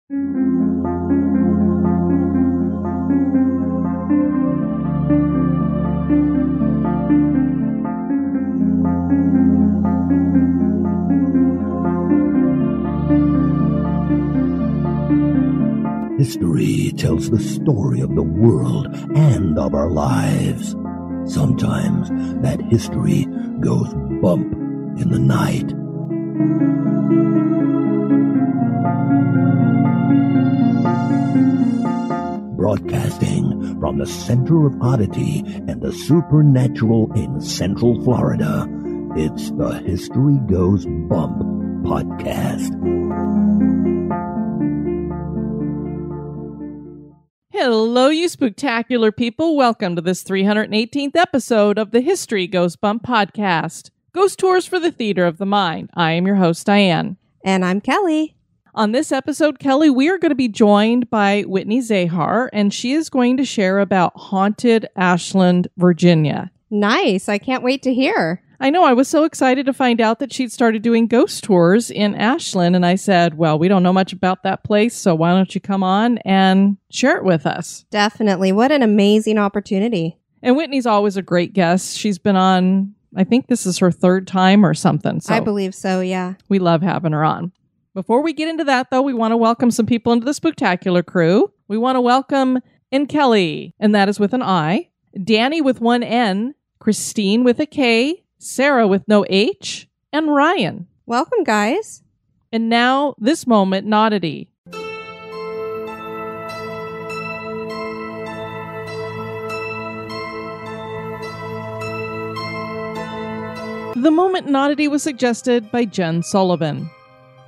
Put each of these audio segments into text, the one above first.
History tells the story of the world and of our lives. Sometimes that history goes bump in the night. Broadcasting from the center of Oddity and the supernatural in Central Florida, it's the History Goes Bump podcast. Hello, you spooktacular people. Welcome to this 318th episode of the History Goes Bump podcast. Ghost Tours for the Theater of the Mind. I am your host, Diane. And I'm Kelly. On this episode, Kelly, we are going to be joined by Whitney Zahar, and she is going to share about haunted Ashland, Virginia. Nice. I can't wait to hear. I know. I was so excited to find out that she'd started doing ghost tours in Ashland, and I said, well, we don't know much about that place, so why don't you come on and share it with us? Definitely. What an amazing opportunity. And Whitney's always a great guest. She's been on, I think this is her third time or something. So I believe so, yeah. We love having her on. Before we get into that, though, we want to welcome some people into the Spooktacular crew. We want to welcome Kelly, and that is with an I, Danny with one N, Christine with a K, Sarah with no H, and Ryan. Welcome, guys. And now, this moment, Oddity. The moment Oddity was suggested by Jen Sullivan.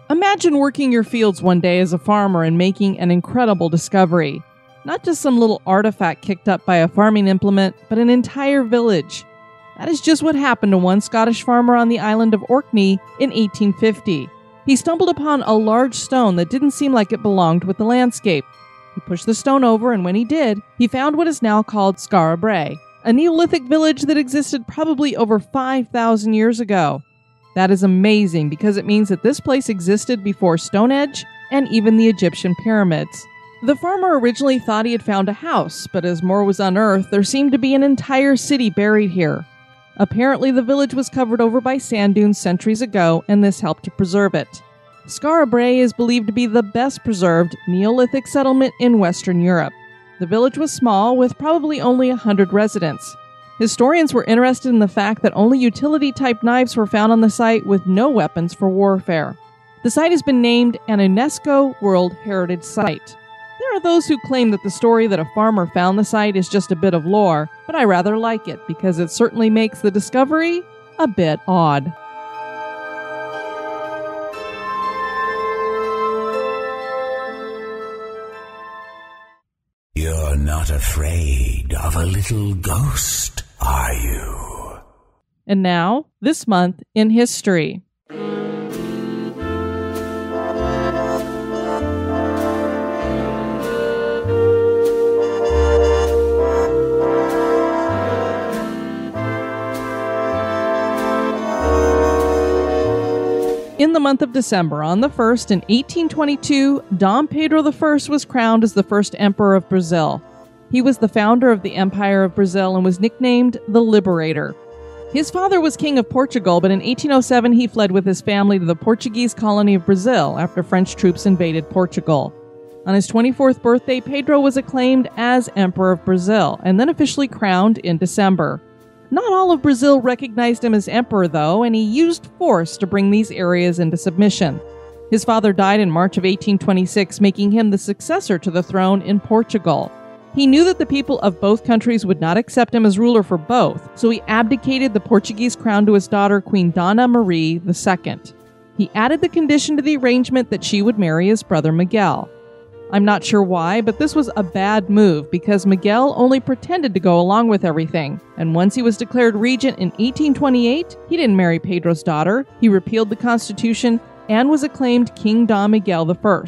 Imagine working your fields one day as a farmer and making an incredible discovery. Not just some little artifact kicked up by a farming implement, but an entire village. That is just what happened to one Scottish farmer on the island of Orkney in 1850. He stumbled upon a large stone that didn't seem like it belonged with the landscape. He pushed the stone over, and when he did, he found what is now called Skara Brae, a Neolithic village that existed probably over 5,000 years ago. That is amazing because it means that this place existed before Stonehenge and even the Egyptian pyramids. The farmer originally thought he had found a house, but as more was unearthed, there seemed to be an entire city buried here. Apparently, the village was covered over by sand dunes centuries ago, and this helped to preserve it. Skara Brae is believed to be the best preserved Neolithic settlement in Western Europe. The village was small, with probably only 100 residents. Historians were interested in the fact that only utility-type knives were found on the site with no weapons for warfare. The site has been named an UNESCO World Heritage Site. There are those who claim that the story that a farmer found the site is just a bit of lore, but I rather like it because it certainly makes the discovery a bit odd. You're not afraid of a little ghost, are you? And now, this month in history. In the month of December, on the 1st in 1822, Dom Pedro I was crowned as the first emperor of Brazil. He was the founder of the Empire of Brazil and was nicknamed the Liberator. His father was king of Portugal, but in 1807 he fled with his family to the Portuguese colony of Brazil after French troops invaded Portugal. On his 24th birthday, Pedro was acclaimed as Emperor of Brazil and then officially crowned in December. Not all of Brazil recognized him as emperor, though, and he used force to bring these areas into submission. His father died in March of 1826, making him the successor to the throne in Portugal. He knew that the people of both countries would not accept him as ruler for both, so he abdicated the Portuguese crown to his daughter, Queen Dona Maria II. He added the condition to the arrangement that she would marry his brother Miguel. I'm not sure why, but this was a bad move because Miguel only pretended to go along with everything. And once he was declared regent in 1828, he didn't marry Pedro's daughter. He repealed the constitution and was acclaimed King Dom Miguel I.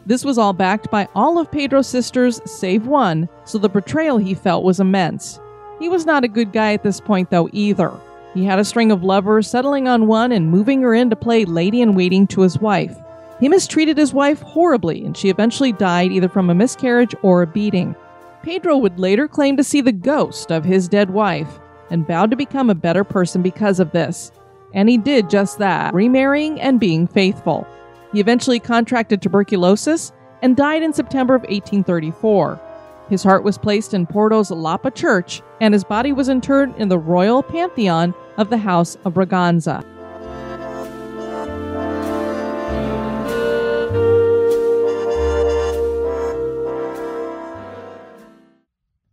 This was all backed by all of Pedro's sisters, save one, so the betrayal he felt was immense. He was not a good guy at this point, though, either. He had a string of lovers, settling on one and moving her in to play lady-in-waiting to his wife. He mistreated his wife horribly, and she eventually died either from a miscarriage or a beating. Pedro would later claim to see the ghost of his dead wife and vowed to become a better person because of this. And he did just that, remarrying and being faithful. He eventually contracted tuberculosis and died in September of 1834. His heart was placed in Porto's Lapa Church, and his body was interred in the Royal Pantheon of the House of Braganza.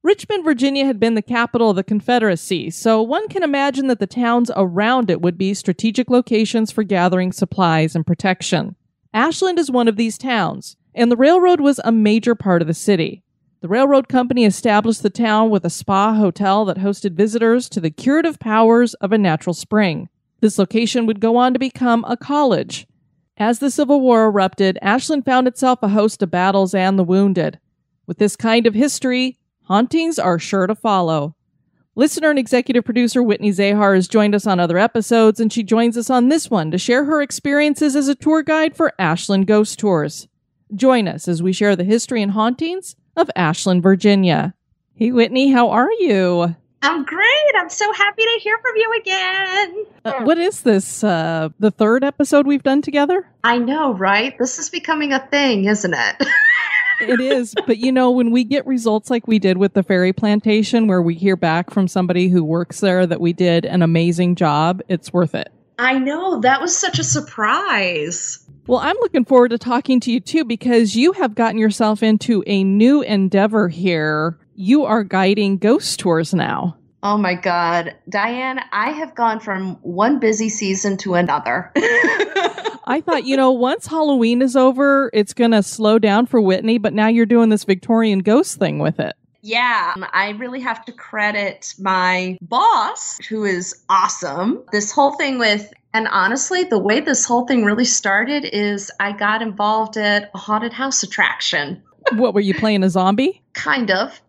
Richmond, Virginia had been the capital of the Confederacy, so one can imagine that the towns around it would be strategic locations for gathering supplies and protection. Ashland is one of these towns, and the railroad was a major part of the city. The railroad company established the town with a spa hotel that hosted visitors to the curative powers of a natural spring. This location would go on to become a college. As the Civil War erupted, Ashland found itself a host of battles and the wounded. With this kind of history, hauntings are sure to follow. Listener and executive producer Whitney Zahar has joined us on other episodes, and she joins us on this one to share her experiences as a tour guide for Ashland Ghost Tours. Join us as we share the history and hauntings of Ashland, Virginia. Hey, Whitney, how are you? I'm great. I'm so happy to hear from you again. What is this, the third episode we've done together? I know, right? This is becoming a thing, isn't it? It is, but when we get results like we did with the fairy plantation, where we hear back from somebody who works there that we did an amazing job, it's worth it. I know, that was such a surprise. Well, I'm looking forward to talking to you too, because you have gotten yourself into a new endeavor here. You are guiding ghost tours now. Oh my God. Diane, I have gone from one busy season to another. I thought, once Halloween is over, it's going to slow down for Whitney, but now you're doing this Victorian ghost thing with it. Yeah, I really have to credit my boss, who is awesome. This whole thing and honestly, the way this whole thing really started is I got involved at a haunted house attraction. What, were you playing a zombie? Kind of.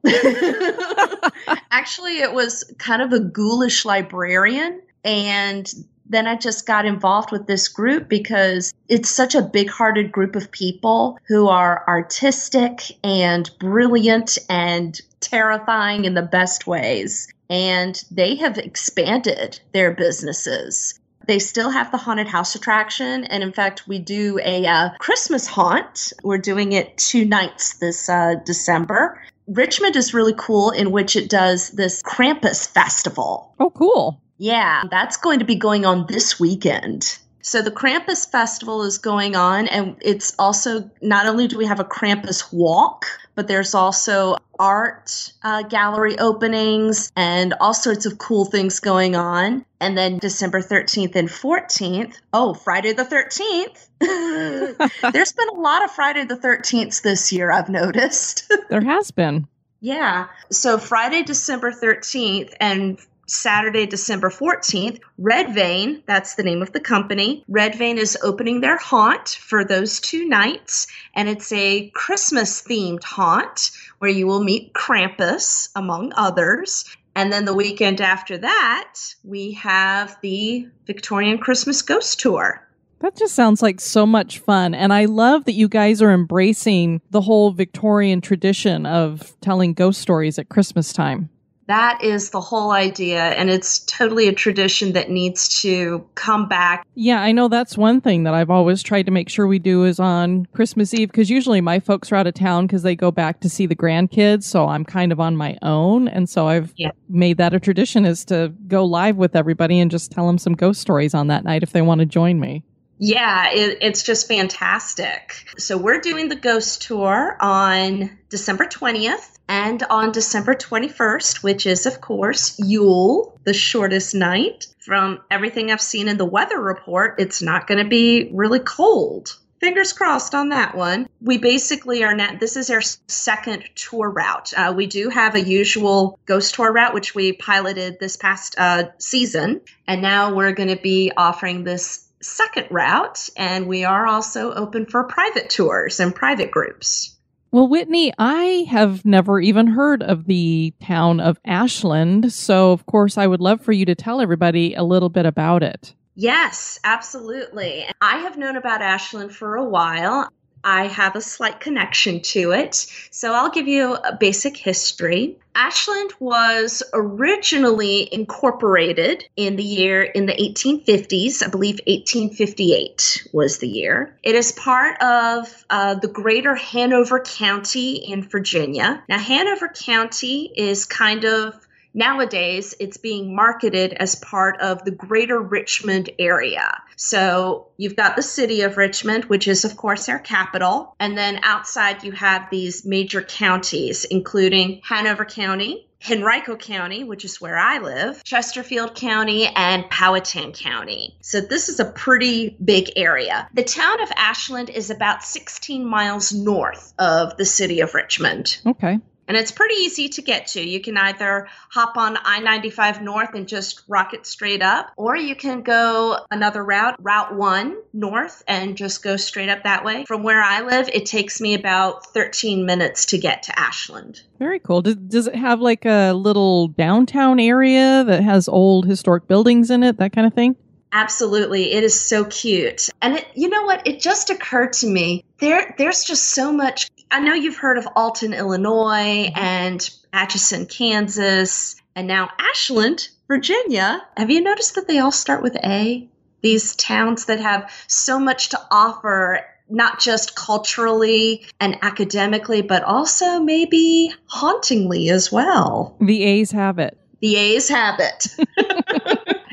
Actually, it was kind of a ghoulish librarian, and then I just got involved with this group because it's such a big-hearted group of people who are artistic and brilliant and terrifying in the best ways. And they have expanded their businesses. They still have the haunted house attraction. And in fact, we do a Christmas haunt. We're doing it 2 nights this December. Richmond is really cool, in which it does this Krampus festival. Oh, cool. Yeah, that's going to be going on this weekend. So the Krampus Festival is going on, and it's also, not only do we have a Krampus walk, but there's also art gallery openings and all sorts of cool things going on. And then December 13th and 14th, Friday the 13th. There's been a lot of Friday the 13th this year, I've noticed. There has been. Yeah. So Friday, December 13th and Saturday, December 14th, Red Vein, that's the name of the company. Red Vein is opening their haunt for those 2 nights, and it's a Christmas-themed haunt where you will meet Krampus, among others. And then the weekend after that, we have the Victorian Christmas Ghost Tour. That just sounds like so much fun. And I love that you guys are embracing the whole Victorian tradition of telling ghost stories at Christmas time. That is the whole idea, and it's totally a tradition that needs to come back. Yeah, I know that's one thing that I've always tried to make sure we do is on Christmas Eve, because usually my folks are out of town because they go back to see the grandkids, so I'm kind of on my own, and so I've made that a tradition is to go live with everybody and just tell them some ghost stories on that night if they want to join me. Yeah, it's just fantastic. So we're doing the ghost tour on December 20th and on December 21st, which is, of course, Yule, the shortest night. From everything I've seen in the weather report, it's not going to be really cold. Fingers crossed on that one. We basically are now, this is our second tour route. We do have a usual ghost tour route, which we piloted this past season. And now we're going to be offering this second route, and we are also open for private tours and private groups. Well, Whitney, I have never even heard of the town of Ashland, so of course I would love for you to tell everybody a little bit about it. Yes, absolutely. I have known about Ashland for a while. I have a slight connection to it. So I'll give you a basic history. Ashland was originally incorporated in the 1850s. I believe 1858 was the year. It is part of the greater Hanover County in Virginia. Now, Hanover County is kind of nowadays, it's being marketed as part of the greater Richmond area. So you've got the city of Richmond, which is, of course, our capital. And then outside, you have these major counties, including Hanover County, Henrico County, which is where I live, Chesterfield County, and Powhatan County. So this is a pretty big area. The town of Ashland is about 16 miles north of the city of Richmond. Okay. And it's pretty easy to get to. You can either hop on I-95 North and just rocket straight up, or you can go another route, Route 1 North, and just go straight up that way. From where I live, it takes me about 13 minutes to get to Ashland. Very cool. Does it have like a little downtown area that has old historic buildings in it, that kind of thing? Absolutely. It is so cute. And you know what? It just occurred to me, there's just so much. I know you've heard of Alton, Illinois, and Atchison, Kansas, and now Ashland, Virginia. Have you noticed that they all start with A? These towns that have so much to offer, not just culturally and academically, but also maybe hauntingly as well. The A's have it. The A's have it.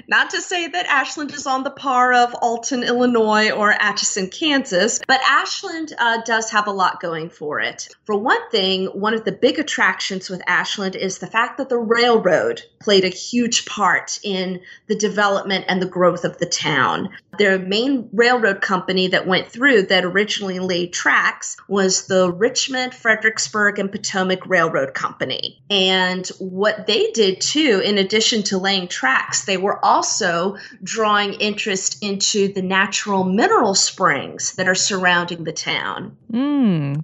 Not to say that Ashland is on the par of Alton, Illinois, or Atchison, Kansas, but Ashland does have a lot going for it. For one thing, one of the big attractions with Ashland is the fact that the railroad played a huge part in the development and the growth of the town. Their main railroad company that went through that originally laid tracks was the Richmond, Fredericksburg, and Potomac Railroad Company. And what they did too, in addition to laying tracks, they were also drawing interest into the natural mineral springs that are surrounding the town.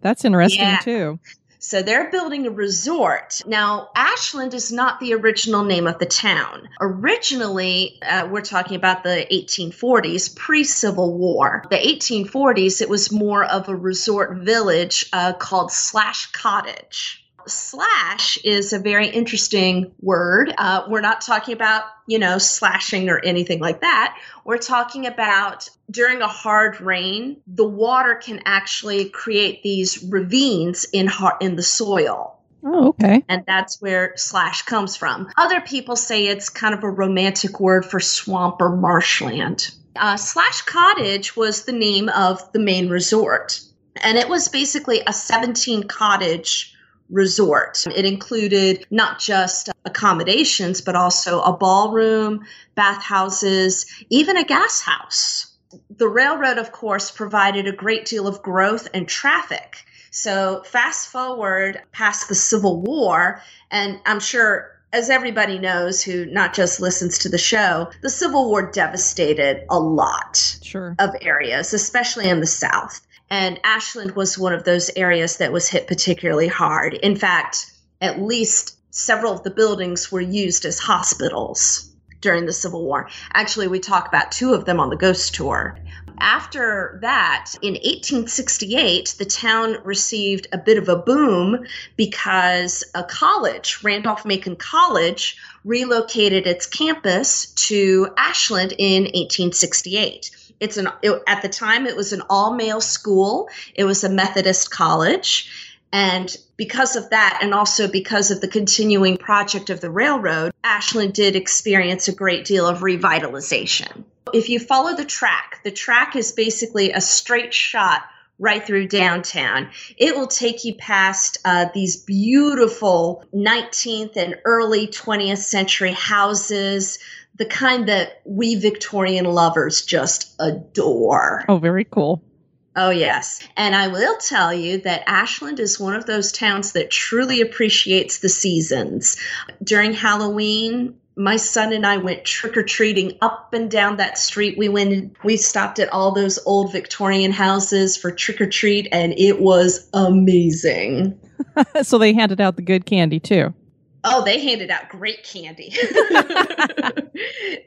That's interesting too. So they're building a resort. Now, Ashland is not the original name of the town. Originally, we're talking about the 1840s, pre-Civil War. The 1840s, it was more of a resort village called Slash Cottage. Slash is a very interesting word. We're not talking about, slashing or anything like that. We're talking about during a hard rain, the water can actually create these ravines in the soil. Oh, okay. And that's where slash comes from. Other people say it's kind of a romantic word for swamp or marshland. Slash Cottage was the name of the main resort. And it was basically a 17 cottage resort. It included not just accommodations, but also a ballroom, bathhouses, even a gas house. The railroad, of course, provided a great deal of growth and traffic. So fast forward past the Civil War, and I'm sure, as everybody knows who not just listens to the show, the Civil War devastated a lot of areas, especially in the South. And Ashland was one of those areas that was hit particularly hard. In fact, at least several of the buildings were used as hospitals during the Civil War. Actually, we talk about two of them on the Ghost Tour. After that, in 1868, the town received a bit of a boom because a college, Randolph-Macon College, relocated its campus to Ashland in 1868. At the time, it was an all-male school. It was a Methodist college. And because of that, and also because of the continuing project of the railroad, Ashland did experience a great deal of revitalization. If you follow the track is basically a straight shot right through downtown. It will take you past these beautiful 19th and early 20th century houses, the kind that we Victorian lovers just adore. Oh, very cool. Oh, yes. And I will tell you that Ashland is one of those towns that truly appreciates the seasons. During Halloween, my son and I went trick-or-treating up and down that street. We stopped at all those old Victorian houses for trick-or-treat, and it was amazing. So they handed out the good candy, too. Oh, they handed out great candy.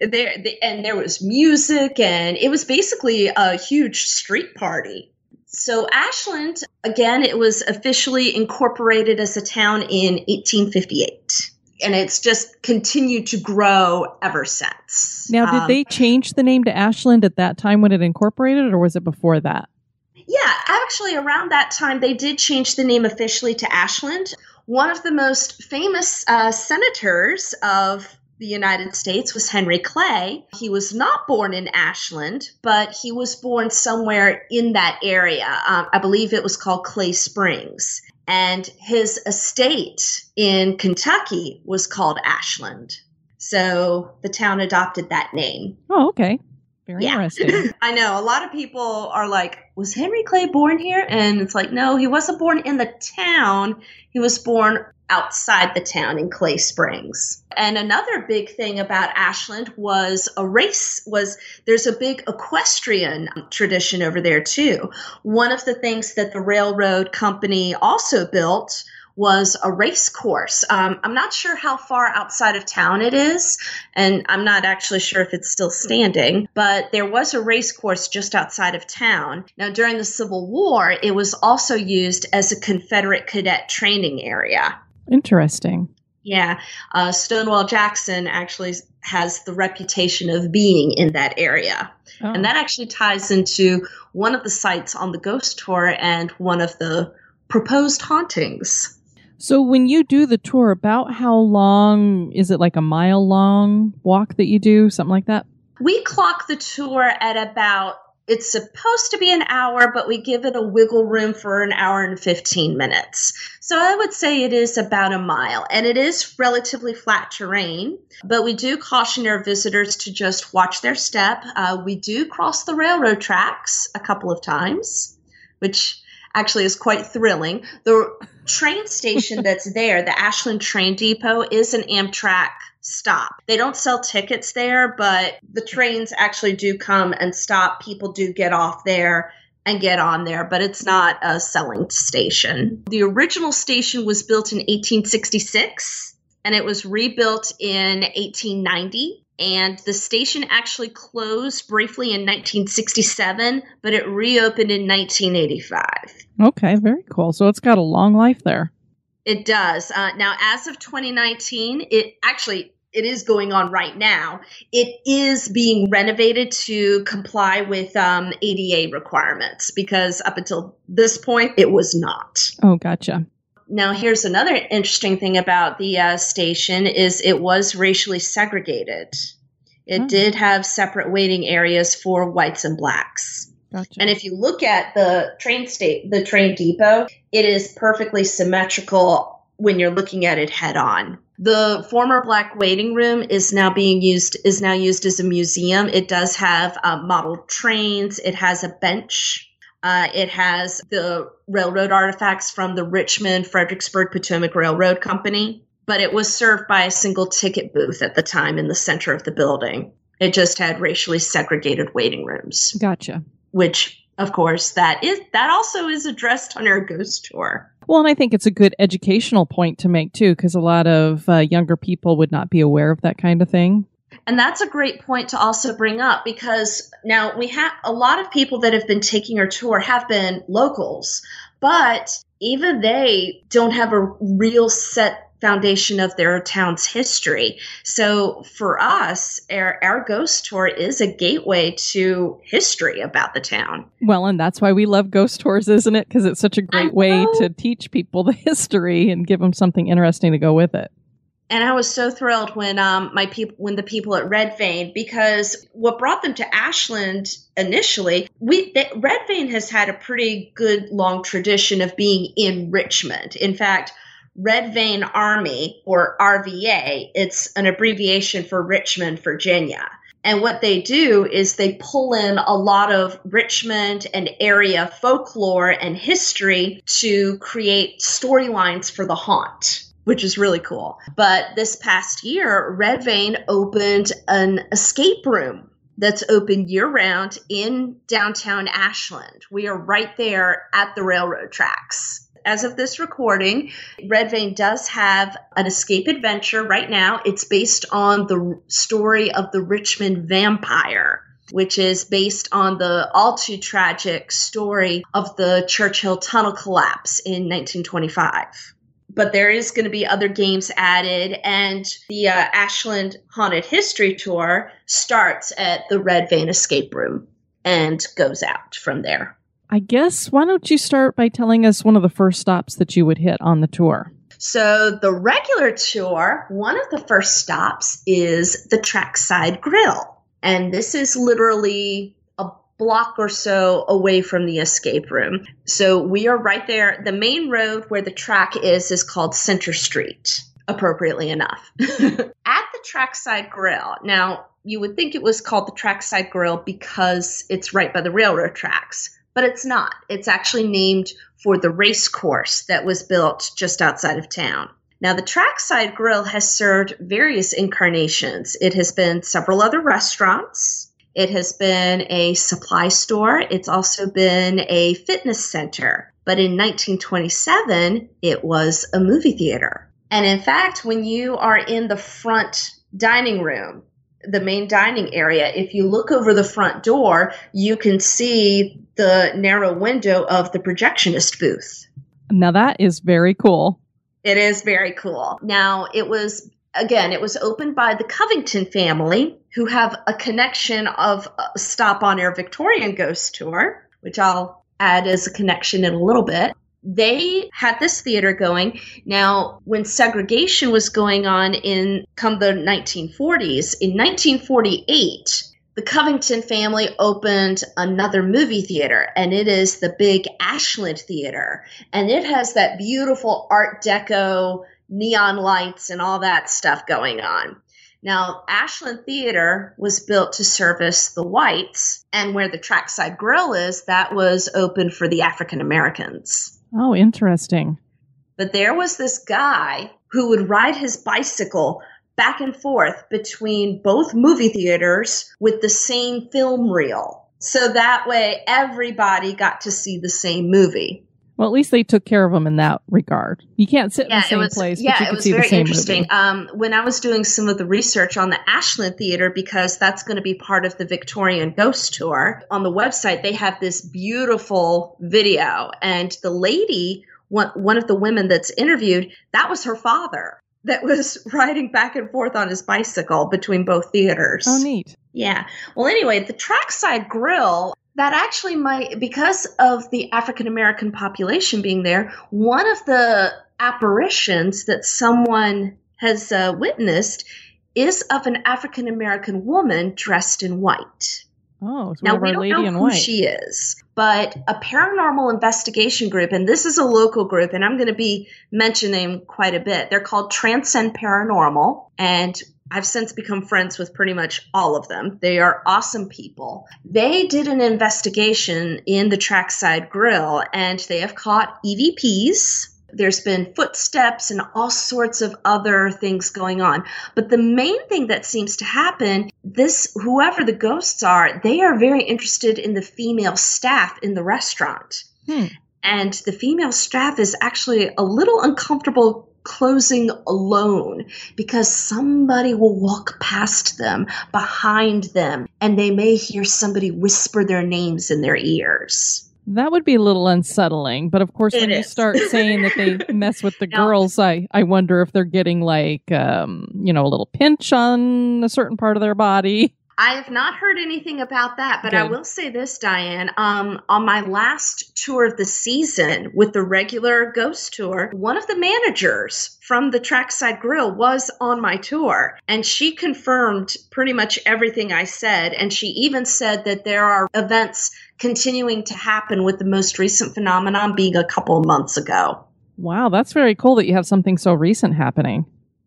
And there was music, and it was basically a huge street party. So Ashland, again, it was officially incorporated as a town in 1858. And it's just continued to grow ever since. Now, did they change the name to Ashland at that time when it incorporated, or was it before that? Yeah, actually, around that time, they did change the name officially to Ashland. One of the most famous senators of the United States was Henry Clay. He was not born in Ashland, but he was born somewhere in that area. I believe it was called Clay Springs. And his estate in Kentucky was called Ashland. So the town adopted that name. Oh, okay. Very interesting. I know. A lot of people are like, was Henry Clay born here? And it's like, no, he wasn't born in the town. He was born outside the town in Clay Springs. And another big thing about Ashland was there's a big equestrian tradition over there too. One of the things that the railroad company also built was a race course. I'm not sure how far outside of town it is, and I'm not actually sure if it's still standing, but there was a race course just outside of town. Now, during the Civil War, it was also used as a Confederate cadet training area. Interesting. Yeah. Stonewall Jackson actually has the reputation of being in that area. Oh. And that actually ties into one of the sites on the Ghost Tour and one of the proposed hauntings. So when you do the tour, about how long, is it like a mile long walk that you do, something like that? We clock the tour at about, it's supposed to be an hour, but we give it a wiggle room for an hour and 15 minutes. So I would say it is about a mile, and it is relatively flat terrain, but we do caution our visitors to just watch their step. We do cross the railroad tracks a couple of times, which actually is quite thrilling. The train station that's there, the Ashland Train Depot, is an Amtrak stop. They don't sell tickets there, but the trains actually do come and stop. People do get off there and get on there, but it's not a selling station. The original station was built in 1866, and it was rebuilt in 1890. And the station actually closed briefly in 1967, but it reopened in 1985. Okay, very cool. So it's got a long life there. It does. Now, as of 2019, it is going on right now. It is being renovated to comply with ADA requirements, because up until this point, it was not. Oh, gotcha. Now, here's another interesting thing about the station is it was racially segregated. It did have separate waiting areas for whites and blacks. Gotcha. And if you look at the train depot, it is perfectly symmetrical when you're looking at it head on. The former black waiting room is now used as a museum. It does have model trains. It has a bench. It has the railroad artifacts from the Richmond, Fredericksburg, Potomac Railroad Company, but it was served by a single ticket booth at the time in the center of the building. It just had racially segregated waiting rooms. Gotcha. Which, of course, that also is addressed on our ghost tour. Well, and I think it's a good educational point to make, too, because a lot of younger people would not be aware of that kind of thing. And that's a great point to also bring up, because now we have a lot of people that have been taking our tour have been locals, but even they don't have a real set foundation of their town's history. So for us, our ghost tour is a gateway to history about the town. Well, and that's why we love ghost tours, isn't it? Because it's such a great way to teach people the history and give them something interesting to go with it. And I was so thrilled when the people at Red Vein, because what brought them to Ashland initially, Red Vein has had a pretty good long tradition of being in Richmond. In fact, Red Vein Army, or RVA, it's an abbreviation for Richmond, Virginia. And what they do is they pull in a lot of Richmond and area folklore and history to create storylines for the haunt, which is really cool. But this past year, Red Vein opened an escape room that's open year-round in downtown Ashland. We are right there at the railroad tracks. as of this recording, Red Vein does have an escape adventure right now. It's based on the story of the Richmond vampire, which is based on the all too tragic story of the Churchill Tunnel collapse in 1925. But there is going to be other games added, and the Ashland Haunted History Tour starts at the Red Vein Escape Room and goes out from there. I guess, why don't you start by telling us one of the first stops that you would hit on the tour? So the regular tour, one of the first stops is the Trackside Grill. And this is literally a block or so away from the escape room. So we are right there. The main road where the track is called Center Street, appropriately enough. At the Trackside Grill, now you would think it was called the Trackside Grill because it's right by the railroad tracks, but it's not. It's actually named for the race course that was built just outside of town. Now, the Trackside Grill has served various incarnations. It has been several other restaurants. It has been a supply store. It's also been a fitness center. But in 1927, it was a movie theater. And in fact, when you are in the front dining room, the main dining area, if you look over the front door, you can see the narrow window of the projectionist booth. Now, that is very cool. It is very cool. Now, it was opened by the Covington family, who have a connection of a stop on Air Victorian Ghost Tour, which I'll add as a connection in a little bit. They had this theater going. Now, when segregation was going on come the 1940s, in 1948, the Covington family opened another movie theater, and it is the big Ashland Theater. And it has that beautiful Art Deco neon lights and all that stuff going on. Now, Ashland Theater was built to service the whites, and where the Trackside Grill is, that was open for the African Americans. Oh, interesting. But there was this guy who would ride his bicycle back and forth between both movie theaters with the same film reel. So that way everybody got to see the same movie. Well, at least they took care of them in that regard. You can't sit in the same place, but you can see the same movie. Yeah, it was very interesting. When I was doing some of the research on the Ashland Theater, because that's going to be part of the Victorian Ghost Tour, on the website they have this beautiful video. And the lady, one of the women that's interviewed, that was her father that was riding back and forth on his bicycle between both theaters. Oh, neat. Yeah. Well, anyway, the Trackside Grill, that actually might, because of the African-American population being there, one of the apparitions that someone has witnessed is of an African-American woman dressed in white. Oh, so now, we don't know who she is, but a paranormal investigation group, and this is a local group, and I'm going to be mentioning quite a bit. They're called Transcend Paranormal, and I've since become friends with pretty much all of them. They are awesome people. They did an investigation in the Trackside Grill, and they have caught EVPs. There's been footsteps and all sorts of other things going on. But the main thing that seems to happen, whoever the ghosts are, they are very interested in the female staff in the restaurant. And the female staff is actually a little uncomfortable closing alone because somebody will walk past them, behind them, and they may hear somebody whisper their names in their ears. That would be a little unsettling. But of course, when you start saying that they mess with the girls, I wonder if they're getting like, a little pinch on a certain part of their body. I have not heard anything about that, but Good. I will say this, Diane. On my last tour of the season with the regular ghost tour, one of the managers from the Trackside Grill was on my tour, and she confirmed pretty much everything I said, and she even said that there are events continuing to happen, with the most recent phenomenon being a couple of months ago. Wow, that's very cool that you have something so recent happening.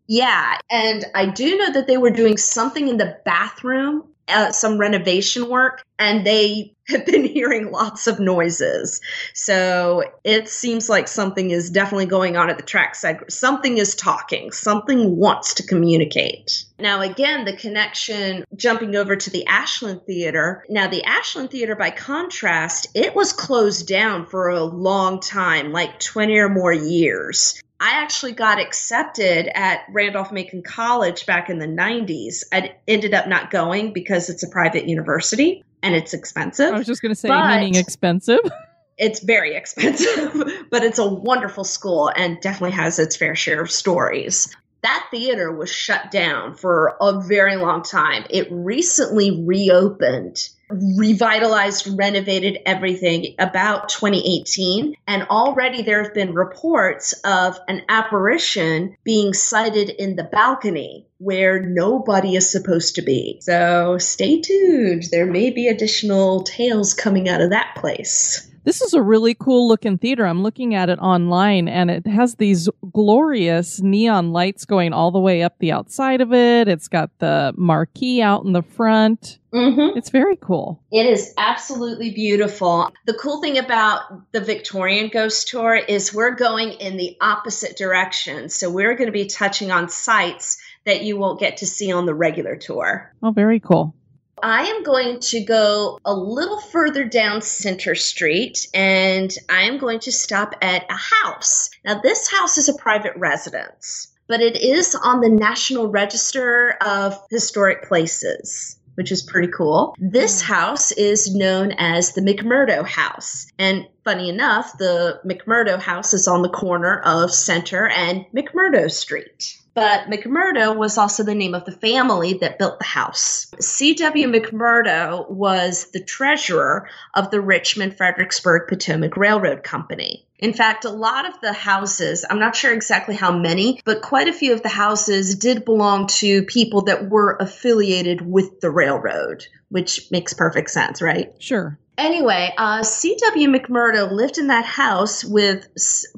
Yeah, and I do know that they were doing something in the bathroom some renovation work, and they have been hearing lots of noises. So it seems like something is definitely going on at the trackside. Something is talking. Something wants to communicate. Now, again, the connection jumping over to the Ashland Theater. Now, the Ashland Theater, by contrast, it was closed down for a long time, like 20 or more years. I actually got accepted at Randolph-Macon College back in the 90s. I ended up not going because it's a private university and it's expensive. I was just going to say, meaning expensive. It's very expensive, but it's a wonderful school and definitely has its fair share of stories. That theater was shut down for a very long time. It recently reopened, revitalized, renovated everything about 2018. And already there have been reports of an apparition being sighted in the balcony where nobody is supposed to be. So stay tuned. There may be additional tales coming out of that place. This is a really cool looking theater. I'm looking at it online, and it has these glorious neon lights going all the way up the outside of it. It's got the marquee out in the front. Mm-hmm. It's very cool. It is absolutely beautiful. The cool thing about the Victorian Ghost Tour is we're going in the opposite direction. So we're going to be touching on sites that you won't get to see on the regular tour. Oh, very cool. I am going to go a little further down Center Street, and I am going to stop at a house. Now, this house is a private residence, but it is on the National Register of Historic Places, which is pretty cool. This house is known as the McMurdo House. And funny enough, the McMurdo House is on the corner of Center and McMurdo Street. But McMurdo was also the name of the family that built the house. C.W. McMurdo was the treasurer of the Richmond, Fredericksburg, Potomac Railroad Company. In fact, a lot of the houses, I'm not sure exactly how many, but quite a few of the houses did belong to people that were affiliated with the railroad, which makes perfect sense, right? Sure. Anyway, C.W. McMurdo lived in that house with,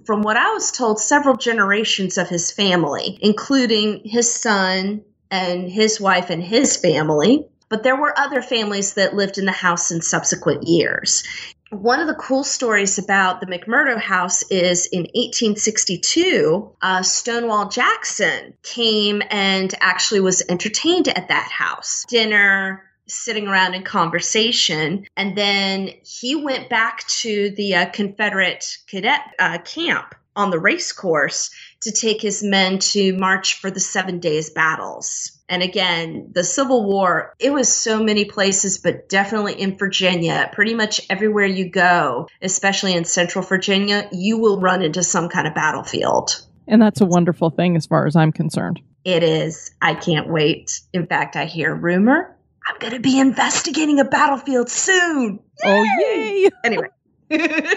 from what I was told, several generations of his family, including his son and his wife and his family. But there were other families that lived in the house in subsequent years. One of the cool stories about the McMurdo house is in 1862, Stonewall Jackson came and actually was entertained at that house. Dinner, sitting around in conversation, and then he went back to the Confederate cadet camp on the race course to take his men to march for the 7 days battles. And again, the Civil War, it was so many places, but definitely in Virginia. Pretty much everywhere you go, especially in Central Virginia, you will run into some kind of battlefield. And that's a wonderful thing as far as I'm concerned. It is. I can't wait. In fact, I hear a rumor I'm going to be investigating a battlefield soon. Yay! Oh, yay!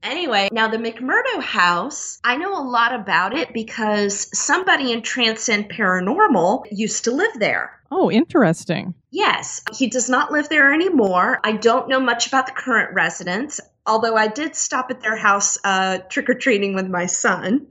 Anyway, now the McMurdo house, I know a lot about it because somebody in Transcend Paranormal used to live there. Oh, interesting. Yes, he does not live there anymore. I don't know much about the current residents, although I did stop at their house trick-or-treating with my son,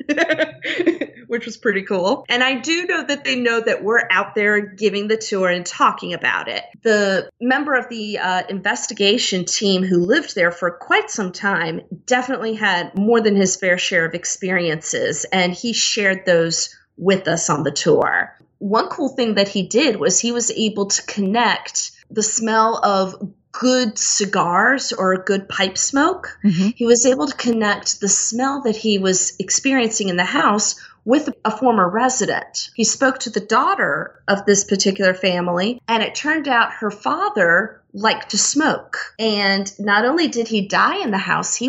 which was pretty cool. And I do know that they know that we're out there giving the tour and talking about it. The member of the investigation team who lived there for quite some time definitely had more than his fair share of experiences, and he shared those with us on the tour. One cool thing that he did was he was able to connect the smell of good cigars or good pipe smoke. Mm-hmm. He was able to connect the smell that he was experiencing in the house with a former resident. He spoke to the daughter of this particular family, and it turned out her father liked to smoke. And not only did he die in the house, they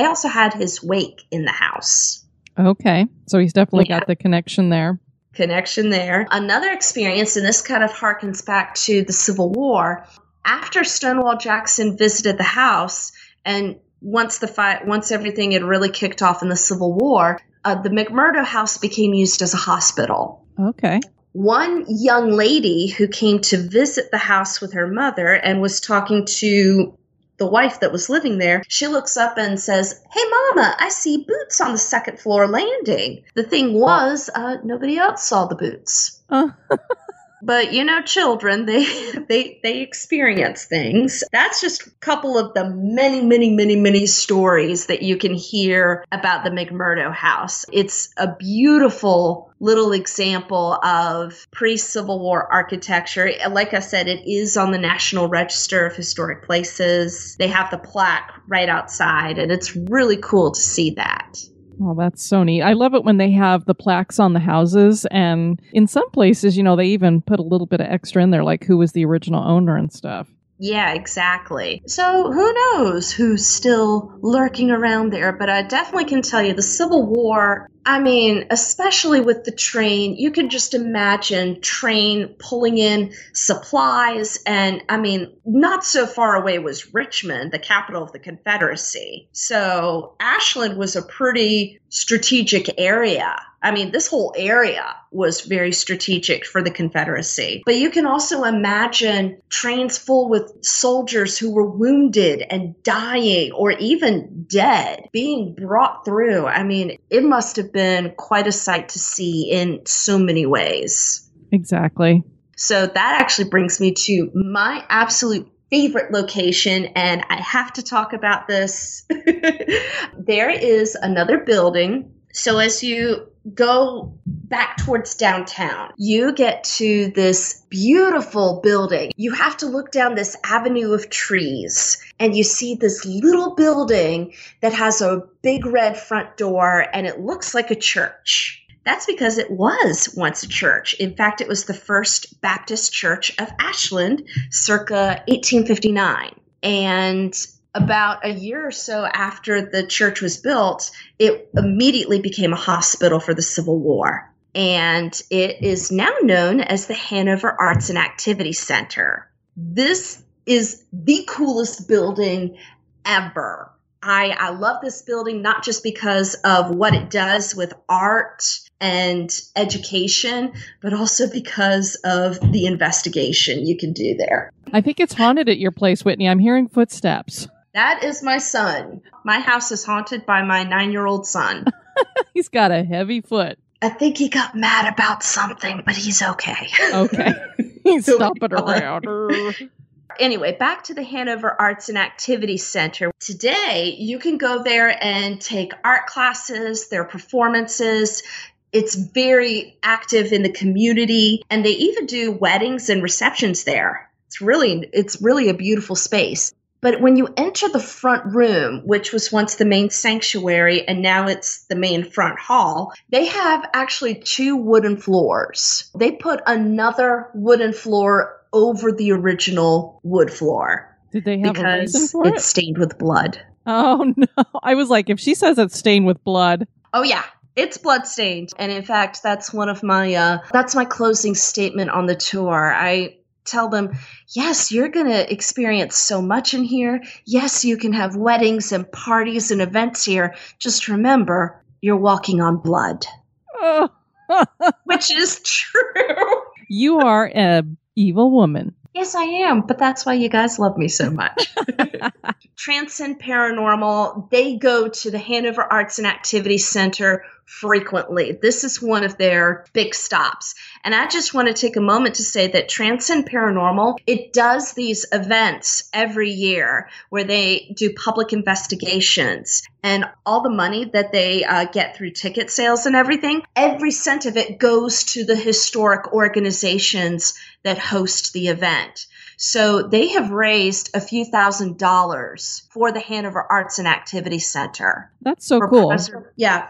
also had his wake in the house. Okay. So he's definitely got the connection there. Another experience, and this kind of harkens back to the Civil War. After Stonewall Jackson visited the house, and once everything had really kicked off in the Civil War, the McMurdo house became used as a hospital. Okay. One young lady who came to visit the house with her mother and was talking to the wife that was living there, she looks up and says, "Hey, Mama, I see boots on the second floor landing." The thing was, nobody else saw the boots. But children, they experience things. That's just a couple of the many, many, many, many stories that you can hear about the McMurdo house. It's a beautiful little example of pre-Civil War architecture. Like I said, it is on the National Register of Historic Places. They have the plaque right outside, and it's really cool to see that. Oh, that's so neat. I love it when they have the plaques on the houses, and in some places, they even put a little bit of extra in there, like who was the original owner and stuff. Yeah, exactly. So who knows who's still lurking around there, but I definitely can tell you the Civil War, especially with the train, you can just imagine train pulling in supplies. And not so far away was Richmond, the capital of the Confederacy. So Ashland was a pretty strategic area. This whole area was very strategic for the Confederacy. But you can also imagine trains full with soldiers who were wounded and dying or even dead being brought through. It must have been quite a sight to see in so many ways. Exactly. So that actually brings me to my absolute favorite location, and I have to talk about this. There is another building. So as you go back towards downtown, you get to this beautiful building. You have to look down this avenue of trees, and you see this little building that has a big red front door, and it looks like a church. That's because it was once a church. In fact, it was the First Baptist Church of Ashland, circa 1859. And about a year or so after the church was built, it immediately became a hospital for the Civil War. And it is now known as the Hanover Arts and Activity Center. This is the coolest building ever. I love this building, not just because of what it does with art and education, but also because of the investigation you can do there. I think it's haunted at your place, Whitney. I'm hearing footsteps. That is my son. My house is haunted by my 9-year-old son. He's got a heavy foot. I think he got mad about something, but he's okay. Okay. He's stomping around. Anyway, back to the Hanover Arts and Activity Center. Today, you can go there and take art classes, their performances. It's very active in the community, and they even do weddings and receptions there. It's really a beautiful space. But when you enter the front room, which was once the main sanctuary and now it's the main front hall, they have actually 2 wooden floors. They put another wooden floor over the original wood floor. Did they have a reason for it? Because it's stained with blood. Oh, no. I was like, if she says it's stained with blood. Oh, yeah. It's blood-stained. And in fact, that's one of my, that's my closing statement on the tour. I tell them, yes, you're going to experience so much in here. Yes, you can have weddings and parties and events here. Just remember, you're walking on blood. Oh. Which is true. You are an evil woman. Yes, I am, but that's why you guys love me so much. Transcend Paranormal, they go to the Hanover Arts and Activity Center frequently. This is one of their big stops. And I just want to take a moment to say that Transcend Paranormal, it does these events every year where they do public investigations. And all the money that they get through ticket sales and everything, every cent of it goes to the historic organizations that host the event. So they have raised a few $1,000s for the Hanover Arts and Activity Center. That's so cool.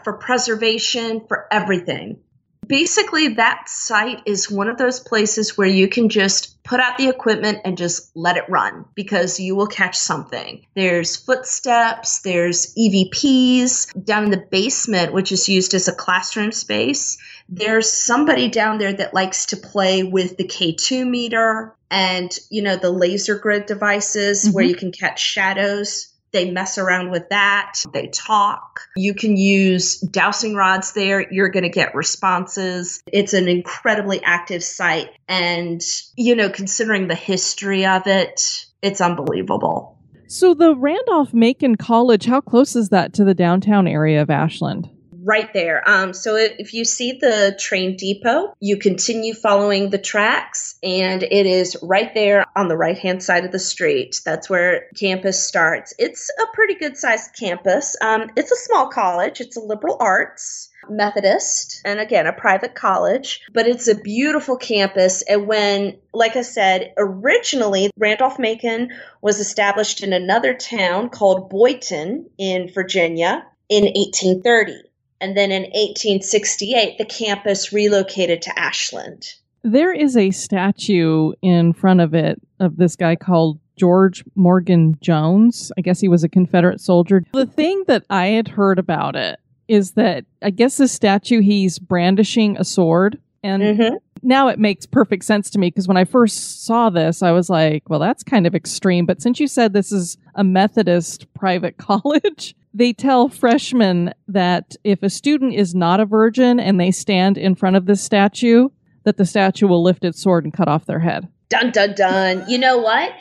For preservation, for everything. Basically, that site is one of those places where you can just put out the equipment and just let it run because you will catch something. There's footsteps, there's EVPs down in the basement, which is used as a classroom space. There's somebody down there that likes to play with the K2 meter and, the laser grid devices where you can catch shadows. They mess around with that. They talk. You can use dowsing rods there. You're going to get responses. It's an incredibly active site. And, considering the history of it, it's unbelievable. So the Randolph-Macon College, how close is that to the downtown area of Ashland? right there. So if you see the train depot, you continue following the tracks, and it is right there on the right-hand side of the street. That's where campus starts. It's a pretty good-sized campus. It's a small college. It's a liberal arts, Methodist, and again, a private college, but it's a beautiful campus. And when, like I said, originally Randolph-Macon was established in another town called Boynton in Virginia in 1830. And then in 1868, the campus relocated to Ashland. There is a statue in front of it of this guy called George Morgan Jones. I guess he was a Confederate soldier. The thing that I had heard about it is that I guess this statue, he's brandishing a sword. And now it makes perfect sense to me, because when I first saw this, I was like, well, that's kind of extreme. But since you said this is a Methodist private college, they tell freshmen that if a student is not a virgin and they stand in front of this statue, that the statue will lift its sword and cut off their head. Dun, dun, dun. You know what?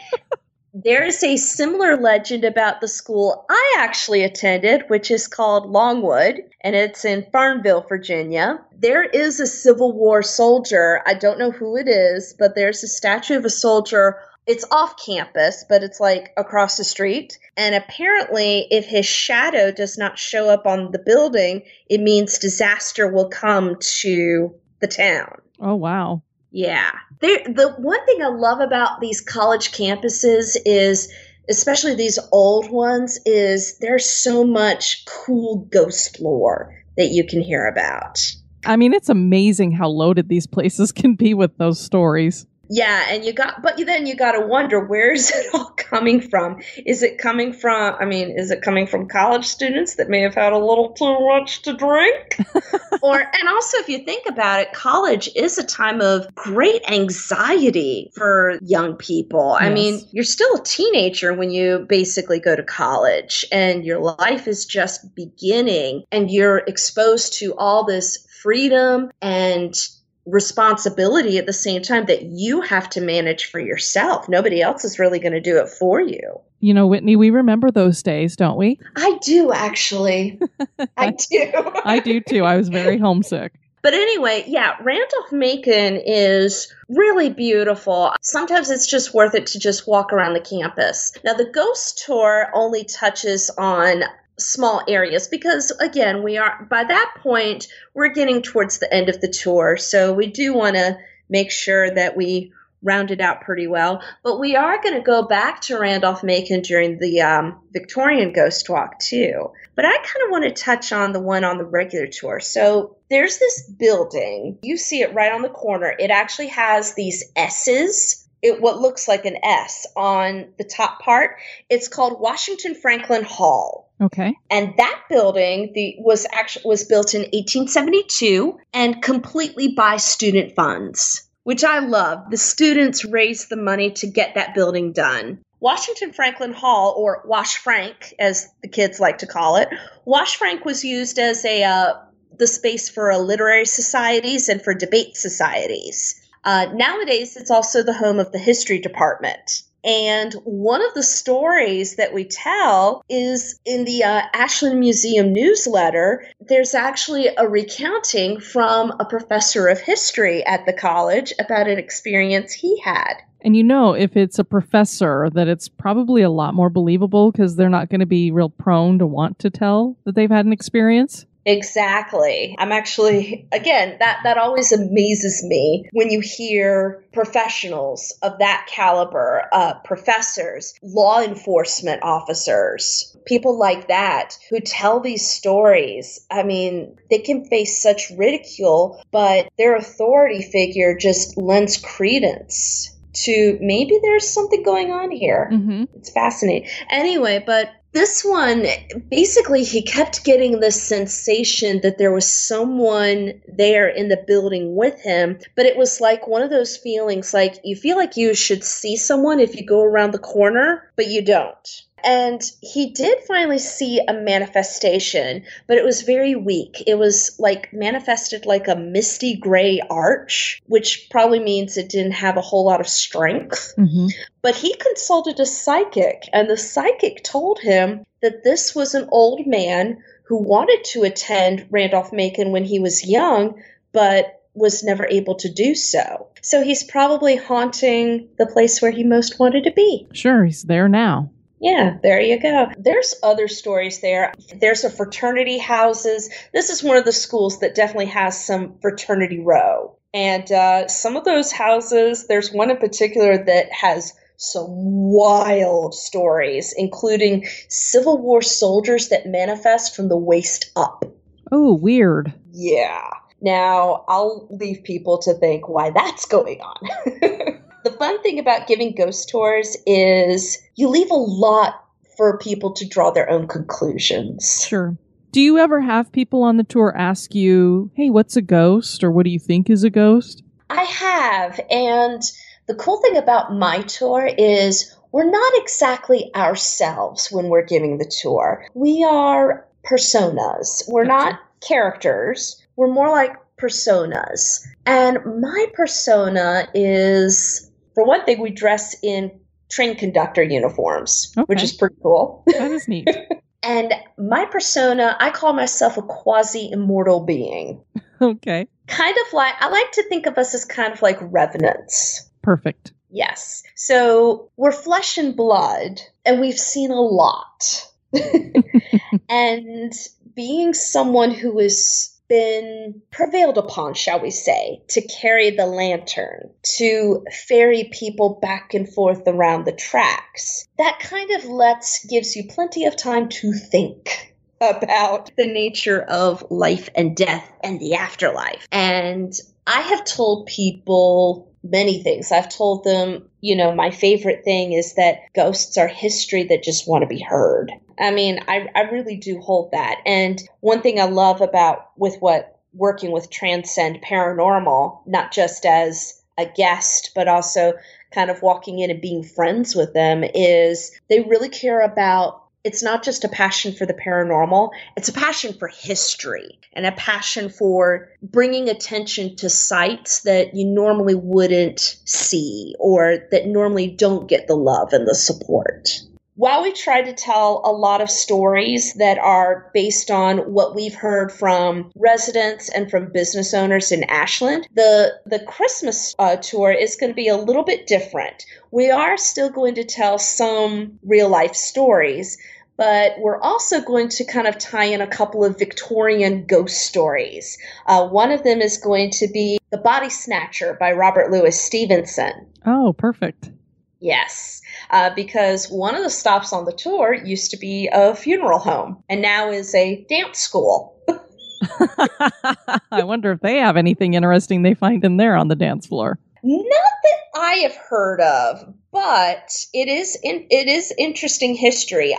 There is a similar legend about the school I actually attended, which is called Longwood, and it's in Farmville, Virginia. There is a Civil War soldier. I don't know who it is, but there's a statue of a soldier. It's off campus, but it's like across the street. And apparently, if his shadow does not show up on the building, it means disaster will come to the town. Oh, wow. Yeah. The one thing I love about these college campuses is, especially these old ones, is there's so much cool ghost lore that you can hear about. I mean, it's amazing how loaded these places can be with those stories. Yeah, and then you got to wonder, where is it all coming from? Is it coming from college students that may have had a little too much to drink? And also, if you think about it, college is a time of great anxiety for young people. Yes. I mean, you're still a teenager when you basically go to college, and your life is just beginning, and you're exposed to all this freedom and responsibility at the same time that you have to manage for yourself. Nobody else is really going to do it for you. You know, Whitney, we remember those days, don't we? I do, actually. I do. I do, too. I was very homesick. But anyway, yeah, Randolph-Macon is really beautiful. Sometimes it's just worth it to just walk around the campus. Now, the ghost tour only touches on small areas because, again, by that point, we're getting towards the end of the tour. So we do want to make sure that we round it out pretty well. But we are going to go back to Randolph-Macon during the Victorian Ghost Walk, too. But I kind of want to touch on the one on the regular tour. So there's this building. You see it right on the corner. It actually has these S's. What looks like an S on the top part. It's called Washington Franklin Hall. Okay. And that building was built in 1872 and completely by student funds, which I love. The students raised the money to get that building done. Washington Franklin Hall, or Wash Frank, as the kids like to call it, Wash Frank was used as the space for literary societies and for debate societies. Nowadays, it's also the home of the history department. And one of the stories that we tell is in the Ashland Museum newsletter. There's actually a recounting from a professor of history at the college about an experience he had. And you know, if it's a professor, that it's probably a lot more believable because they're not going to be real prone to want to tell that they've had an experience. Exactly. I'm actually, again, that always amazes me when you hear professionals of that caliber, professors, law enforcement officers, people like that who tell these stories. I mean, they can face such ridicule, but their authority figure just lends credence to maybe there's something going on here. Mm-hmm. It's fascinating. Anyway, but this one, basically, he kept getting this sensation that there was someone there in the building with him, but it was like one of those feelings, like you feel like you should see someone if you go around the corner, but you don't. And he did finally see a manifestation, but it was very weak. It was like manifested like a misty gray arch, which probably means it didn't have a whole lot of strength. Mm-hmm. But he consulted a psychic, and the psychic told him that this was an old man who wanted to attend Randolph-Macon when he was young, but was never able to do so. So he's probably haunting the place where he most wanted to be. Sure, he's there now. Yeah, there you go. There's other stories there. There's a fraternity houses. This is one of the schools that definitely has some fraternity row. And some of those houses, there's one in particular that has some wild stories, including Civil War soldiers that manifest from the waist up. Oh, weird. Yeah. Now, I'll leave people to think why that's going on. The fun thing about giving ghost tours is you leave a lot for people to draw their own conclusions. Sure. Do you ever have people on the tour ask you, hey, what's a ghost? Or what do you think is a ghost? I have. And the cool thing about my tour is we're not exactly ourselves when we're giving the tour. We are personas. We're not characters. We're more like personas. And my persona is, for one thing, we dress in train conductor uniforms, which is pretty cool. That is neat. And my persona, I call myself a quasi-immortal being. Okay. Kind of like, I like to think of us as kind of like revenants. Perfect. Yes. So we're flesh and blood, and we've seen a lot. And being someone who has been prevailed upon, shall we say, to carry the lantern, to ferry people back and forth around the tracks, that kind of gives you plenty of time to think about the nature of life and death and the afterlife. And I have told people many things. I've told them, my favorite thing is that ghosts are history that just want to be heard. I mean, I really do hold that. And one thing I love about working with Transcend Paranormal, not just as a guest, but also kind of walking in and being friends with them, is they really care about, it's not just a passion for the paranormal, it's a passion for history and a passion for bringing attention to sites that you normally wouldn't see or that normally don't get the love and the support. While we try to tell a lot of stories that are based on what we've heard from residents and from business owners in Ashland, the Christmas tour is going to be a little bit different. We are still going to tell some real-life stories, but we're also going to kind of tie in a couple of Victorian ghost stories. One of them is going to be The Body Snatcher by Robert Louis Stevenson. Oh, perfect. Yes, because one of the stops on the tour used to be a funeral home and now is a dance school. I wonder if they have anything interesting they find in there on the dance floor. Not that I have heard of, but it is interesting history.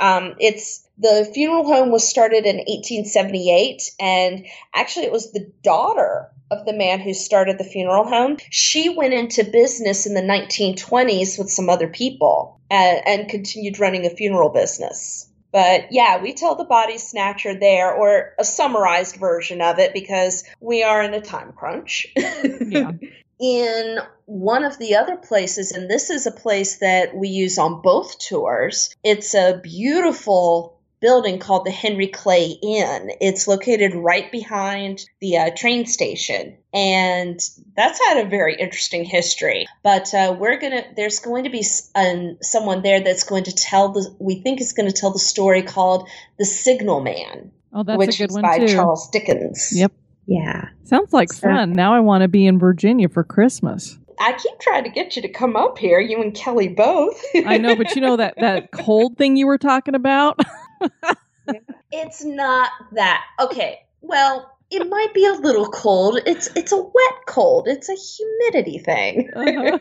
The funeral home was started in 1878, and actually it was the daughter of the man who started the funeral home. She went into business in the 1920s with some other people and continued running a funeral business. But yeah, we tell the Body Snatcher there, or a summarized version of it, because we are in a time crunch. Yeah. In one of the other places, and this is a place that we use on both tours, it's a beautiful building called the Henry Clay Inn. It's located right behind the train station, and that's had a very interesting history. But there's going to be someone there that's going to we think is going to tell the story called The Signal Man. Oh, that's which a good is one by too. Charles Dickens. Yep. Yeah. Sounds like fun. Now I want to be in Virginia for Christmas. I keep trying to get you to come up here, you and Kelly both. I know, but that cold thing you were talking about? It's not that. Okay, well, it might be a little cold. It's a wet cold. It's a humidity thing. Uh-huh.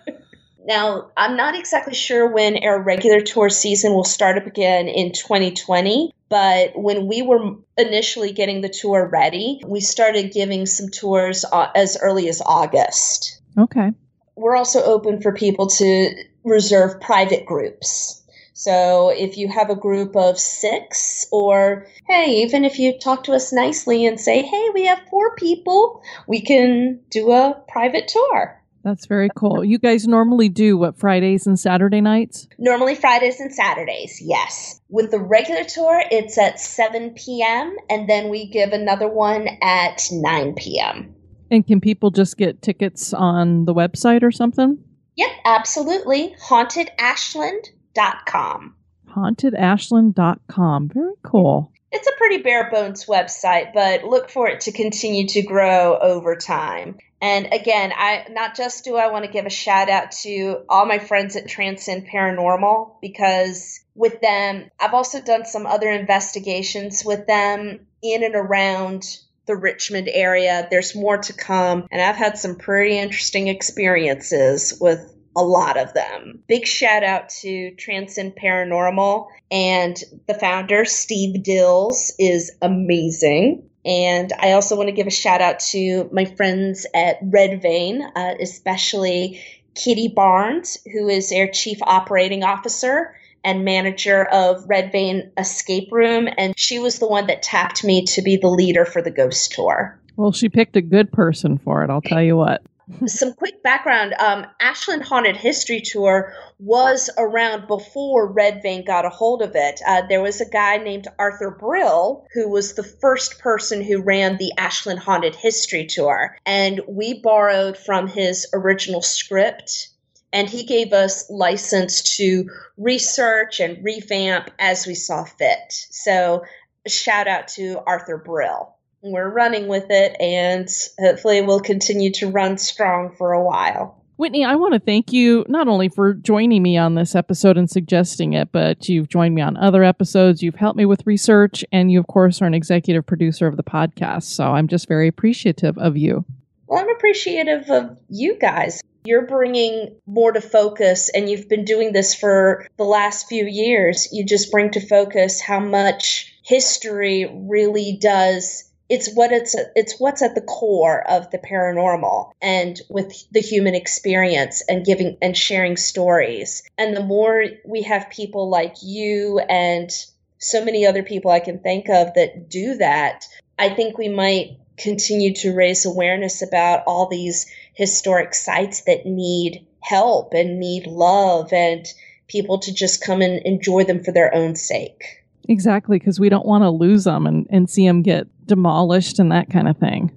Now, I'm not exactly sure when our regular tour season will start up again in 2020, but when we were initially getting the tour ready, we started giving some tours as early as August. Okay. We're also open for people to reserve private groups. So if you have a group of 6, or hey, even if you talk to us nicely and say, hey, we have 4 people, we can do a private tour. That's very cool. You guys normally do what, Fridays and Saturday nights? Normally Fridays and Saturdays, yes. With the regular tour, it's at 7 p.m. and then we give another one at 9 p.m. And can people just get tickets on the website or something? Yep, absolutely. hauntedashland.com. hauntedashland.com. Very cool. It's a pretty bare bones website, but look for it to continue to grow over time. And again, not just do I want to give a shout out to all my friends at Transcend Paranormal, because with them, I've also done some other investigations with them in and around the Richmond area. There's more to come, and I've had some pretty interesting experiences with a lot of them. Big shout out to Transcend Paranormal, and the founder, Steve Dills, is amazing. And I also want to give a shout out to my friends at Red Vein, especially Kitty Barnes, who is their chief operating officer and manager of Red Vein Escape Room. And she was the one that tapped me to be the leader for the ghost tour. Well, she picked a good person for it, I'll tell you what. Some quick background. Ashland Haunted History Tour was around before Red Vein got a hold of it. There was a guy named Arthur Brill who was the first person who ran the Ashland Haunted History Tour. And we borrowed from his original script, and he gave us license to research and revamp as we saw fit. So shout out to Arthur Brill. We're running with it, and hopefully we'll continue to run strong for a while. Whitney, I want to thank you not only for joining me on this episode and suggesting it, but you've joined me on other episodes. You've helped me with research, and you, of course, are an executive producer of the podcast. So I'm just very appreciative of you. Well, I'm appreciative of you guys. You're bringing more to focus, and you've been doing this for the last few years. You just bring to focus how much history really does. It's what's at the core of the paranormal and with the human experience and giving and sharing stories. And the more we have people like you and so many other people I can think of that do that, I think we might continue to raise awareness about all these historic sites that need help and need love and people to just come and enjoy them for their own sake. Exactly, because we don't want to lose them and see them get demolished and that kind of thing.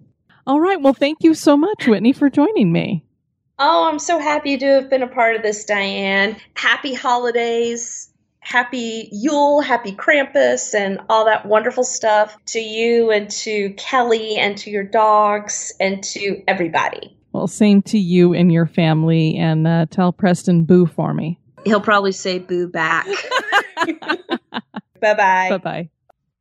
All right. Well, thank you so much, Whitney, for joining me. Oh, I'm so happy to have been a part of this, Diane. Happy holidays, happy Yule, happy Krampus, and all that wonderful stuff to you and to Kelly and to your dogs and to everybody. Well, same to you and your family, and tell Preston boo for me. He'll probably say boo back. Bye-bye. Bye-bye.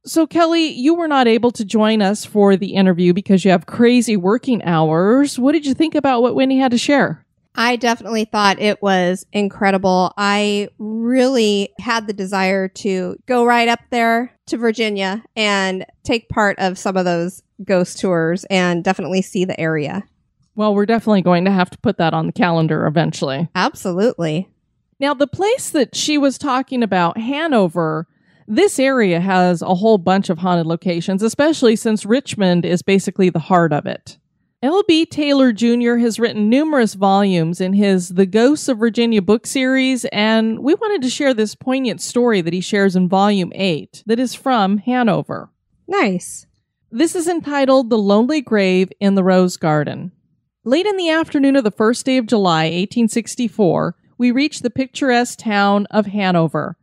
So, Kelly, you were not able to join us for the interview because you have crazy working hours. What did you think about what Whitney had to share? I definitely thought it was incredible. I really had the desire to go right up there to Virginia and take part of some of those ghost tours and definitely see the area. Well, we're definitely going to have to put that on the calendar eventually. Absolutely. Now, the place that she was talking about, Hanover, this area has a whole bunch of haunted locations, especially since Richmond is basically the heart of it. L.B. Taylor Jr. has written numerous volumes in his The Ghosts of Virginia book series, and we wanted to share this poignant story that he shares in Volume 8 that is from Hanover. Nice. This is entitled The Lonely Grave in the Rose Garden. Late in the afternoon of the first day of July, 1864, we reached the picturesque town of Hanover.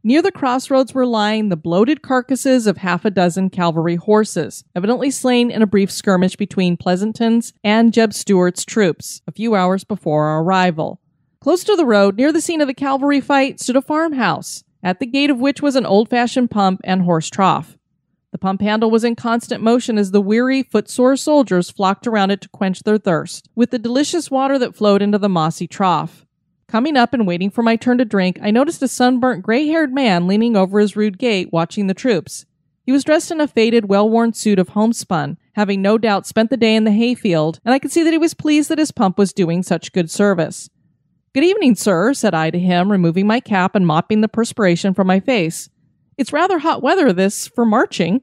Near the crossroads were lying the bloated carcasses of half a dozen cavalry horses, evidently slain in a brief skirmish between Pleasanton's and Jeb Stuart's troops, a few hours before our arrival. Close to the road, near the scene of the cavalry fight, stood a farmhouse, at the gate of which was an old-fashioned pump and horse trough. The pump handle was in constant motion as the weary, footsore soldiers flocked around it to quench their thirst, with the delicious water that flowed into the mossy trough. Coming up and waiting for my turn to drink, I noticed a sunburnt, gray-haired man leaning over his rude gate, watching the troops. He was dressed in a faded, well-worn suit of homespun, having no doubt spent the day in the hayfield, and I could see that he was pleased that his pump was doing such good service. "Good evening, sir," said I to him, removing my cap and mopping the perspiration from my face. "It's rather hot weather, this, for marching."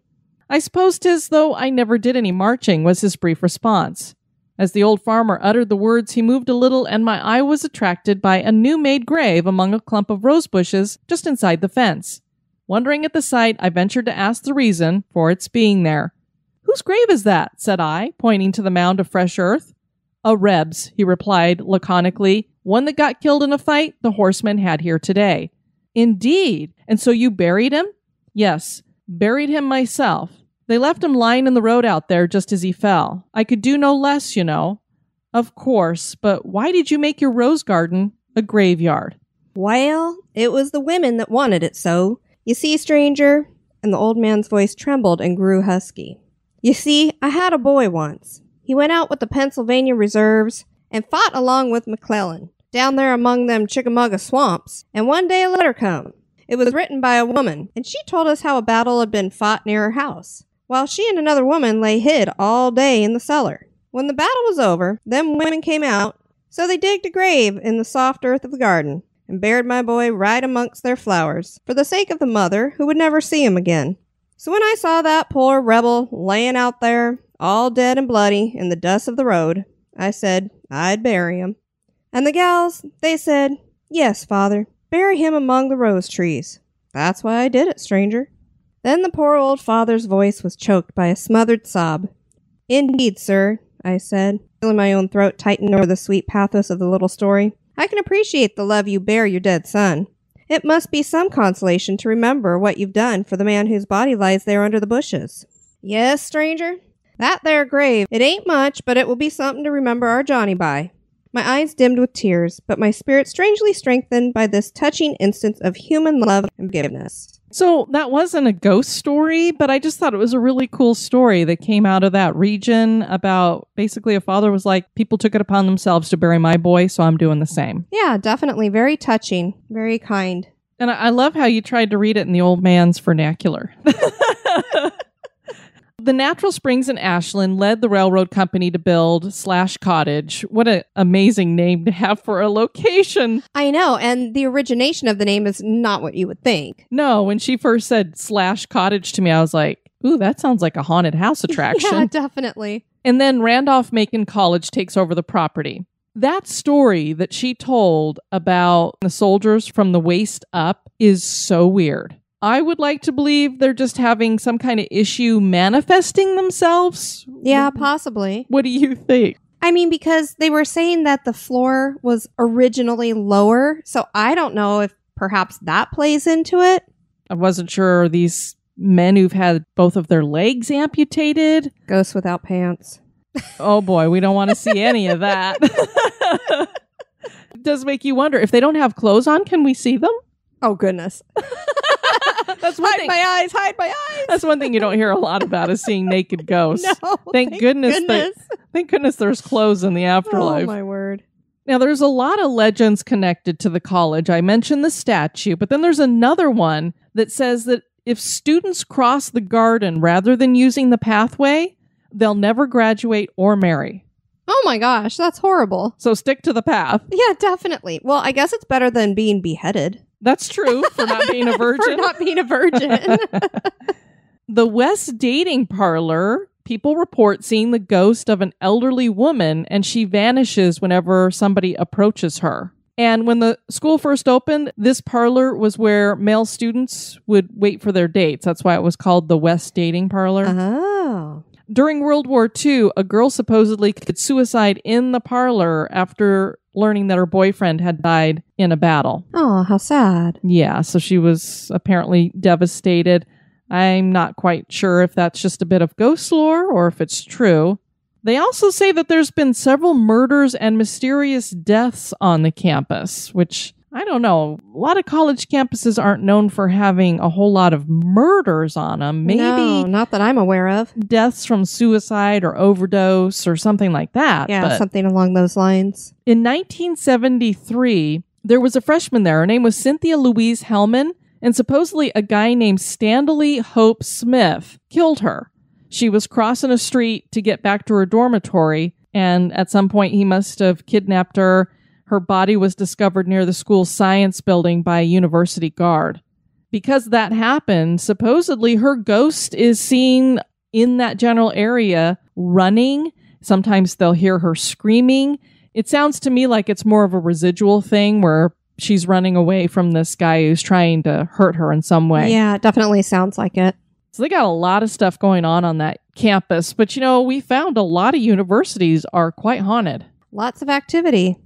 "I suppose 'tis, though I never did any marching," was his brief response. As the old farmer uttered the words, he moved a little, and my eye was attracted by a new-made grave among a clump of rose bushes just inside the fence. Wondering at the sight, I ventured to ask the reason for its being there. "Whose grave is that?" said I, pointing to the mound of fresh earth. "A Reb's," he replied laconically. "One that got killed in a fight the horsemen had here today." "Indeed? And so you buried him?" "Yes, buried him myself. They left him lying in the road out there just as he fell. I could do no less, you know." "Of course, but why did you make your rose garden a graveyard?" Well, it was the women that wanted it so. You see, stranger, and the old man's voice trembled and grew husky. You see, I had a boy once. He went out with the Pennsylvania Reserves and fought along with McClellan down there among them Chickamauga swamps, and one day a letter come. It was written by a woman, and she told us how a battle had been fought near her house, while she and another woman lay hid all day in the cellar. When the battle was over, them women came out, so they digged a grave in the soft earth of the garden, and buried my boy right amongst their flowers, for the sake of the mother, who would never see him again. So when I saw that poor rebel laying out there, all dead and bloody, in the dust of the road, I said I'd bury him. And the gals, they said, "Yes, father, bury him among the rose trees." That's why I did it, stranger. Then the poor old father's voice was choked by a smothered sob. "Indeed, sir," I said, feeling my own throat tighten over the sweet pathos of the little story. "I can appreciate the love you bear your dead son. It must be some consolation to remember what you've done for the man whose body lies there under the bushes." "Yes, stranger, that there grave, it ain't much, but it will be something to remember our Johnny by." My eyes dimmed with tears, but my spirit strangely strengthened by this touching instance of human love and forgiveness. So that wasn't a ghost story, but I just thought it was a really cool story that came out of that region about basically a father was like, people took it upon themselves to bury my boy, so I'm doing the same. Yeah, definitely. Very touching. Very kind. And I love how you tried to read it in the old man's vernacular. The natural springs in Ashland led the railroad company to build /cottage. What an amazing name to have for a location. I know, and the origination of the name is not what you would think. No, when she first said /cottage to me, I was like, ooh, that sounds like a haunted house attraction. Yeah, definitely. And then Randolph-Macon College takes over the property. That story that she told about the soldiers from the waist up is so weird. I would like to believe they're just having some kind of issue manifesting themselves. Yeah, possibly. What do you think? I mean, because they were saying that the floor was originally lower, so I don't know if perhaps that plays into it. I wasn't sure. These men who've had both of their legs amputated. Ghosts without pants. Oh boy, we don't want to see any of that. It does make you wonder, if they don't have clothes on, can we see them? Oh, goodness. That's one thing. Hide my eyes. That's one thing you don't hear a lot about, is seeing naked ghosts. No, thank goodness. Thank goodness there's clothes in the afterlife. Oh, my word. Now, there's a lot of legends connected to the college. I mentioned the statue, but then there's another one that says that if students cross the garden rather than using the pathway, they'll never graduate or marry. Oh my gosh, that's horrible. So stick to the path. Yeah, definitely. Well, I guess it's better than being beheaded. That's true, for not being a virgin. For not being a virgin. The West Dating Parlor, people report seeing the ghost of an elderly woman, and she vanishes whenever somebody approaches her. And when the school first opened, this parlor was where male students would wait for their dates. That's why it was called the West Dating Parlor. Oh. During World War II, a girl supposedly committed suicide in the parlor after learning that her boyfriend had died in a battle. Oh, how sad. Yeah, so she was apparently devastated. I'm not quite sure if that's just a bit of ghost lore or if it's true. They also say that there's been several murders and mysterious deaths on the campus, which, I don't know, a lot of college campuses aren't known for having a whole lot of murders on them. Maybe no, not that I'm aware of. Deaths from suicide or overdose or something like that. Yeah, but something along those lines. in 1973, there was a freshman there. Her name was Cynthia Louise Hellman, and supposedly a guy named Stanley Hope Smith killed her. She was crossing a street to get back to her dormitory, and at some point he must have kidnapped her. Her body was discovered near the school's science building by a university guard. Because that happened, supposedly her ghost is seen in that general area running Sometimes they'll hear her screaming. It sounds to me like it's more of a residual thing where she's running away from this guy who's trying to hurt her in some way. Yeah, it definitely sounds like it. So they got a lot of stuff going on that campus. But, we found a lot of universities are quite haunted. Lots of activity.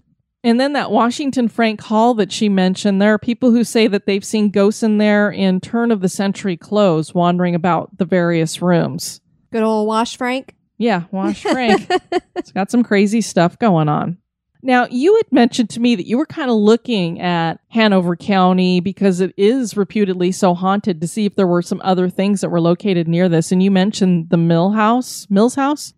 And then that Washington Frank Hall that she mentioned, there are people who say that they've seen ghosts in there in turn-of-the-century clothes wandering about the various rooms. Good old Wash Frank. Yeah, Wash Frank. It's got some crazy stuff going on. Now, you had mentioned to me that you were kind of looking at Hanover County because it is reputedly so haunted to see if there were some other things that were located near this. And you mentioned the Mills House?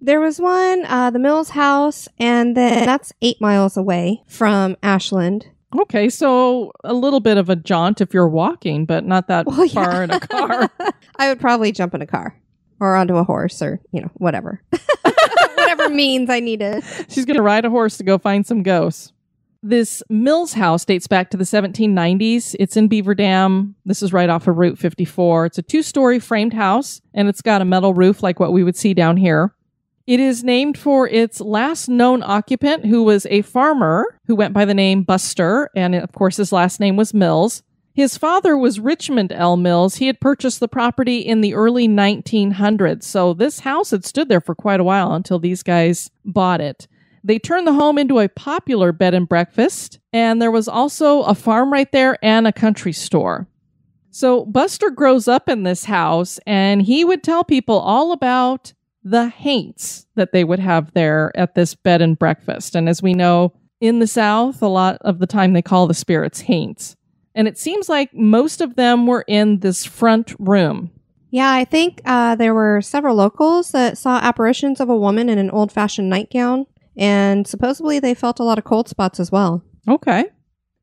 There was one, the Mills House, and then that's 8 miles away from Ashland. Okay, so a little bit of a jaunt if you're walking, but not that far in a car. I would probably jump in a car or onto a horse or, whatever. Whatever means I need it. She's going to ride a horse to go find some ghosts. This Mills House dates back to the 1790s. It's in Beaver Dam. This is right off of Route 54. It's a 2-story framed house, and it's got a metal roof like what we would see down here. It is named for its last known occupant, who was a farmer who went by the name Buster, and of course his last name was Mills. His father was Richmond L. Mills. He had purchased the property in the early 1900s, so this house had stood there for quite a while until these guys bought it. They turned the home into a popular bed and breakfast, and there was also a farm right there and a country store. So Buster grows up in this house, and he would tell people all about the haints that they would have there at this bed and breakfast. And as we know, in the South, a lot of the time they call the spirits haints. And it seems like most of them were in this front room. Yeah, I think there were several locals that saw apparitions of a woman in an old-fashioned nightgown. And supposedly they felt a lot of cold spots as well. Okay.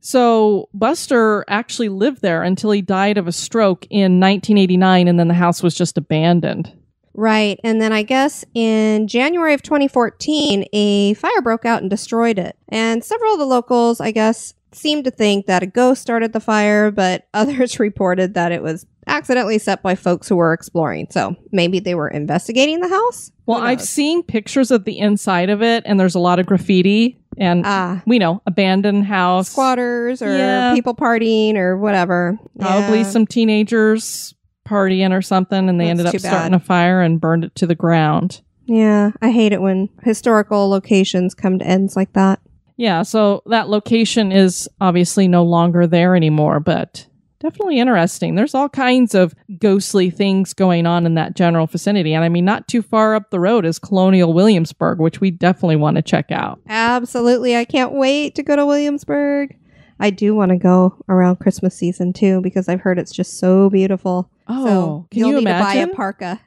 So Buster actually lived there until he died of a stroke in 1989, and then the house was just abandoned. Right. And then I guess in January of 2014, a fire broke out and destroyed it. And several of the locals, I guess, seemed to think that a ghost started the fire, but others reported that it was accidentally set by folks who were exploring. So maybe they were investigating the house? Well, I've seen pictures of the inside of it, and there's a lot of graffiti. And we know, abandoned house. Squatters or people partying or whatever. Probably some teenagers partying or something, and they ended up starting a fire and burned it to the ground. Yeah, I hate it when historical locations come to ends like that. Yeah, so that location is obviously no longer there anymore, but definitely interesting. There's all kinds of ghostly things going on in that general vicinity. And I mean, not too far up the road is Colonial Williamsburg, which we definitely want to check out. Absolutely. I can't wait to go to Williamsburg. I do want to go around Christmas season too, because I've heard it's just so beautiful. Oh, so can you imagine? You'll need to buy a parka.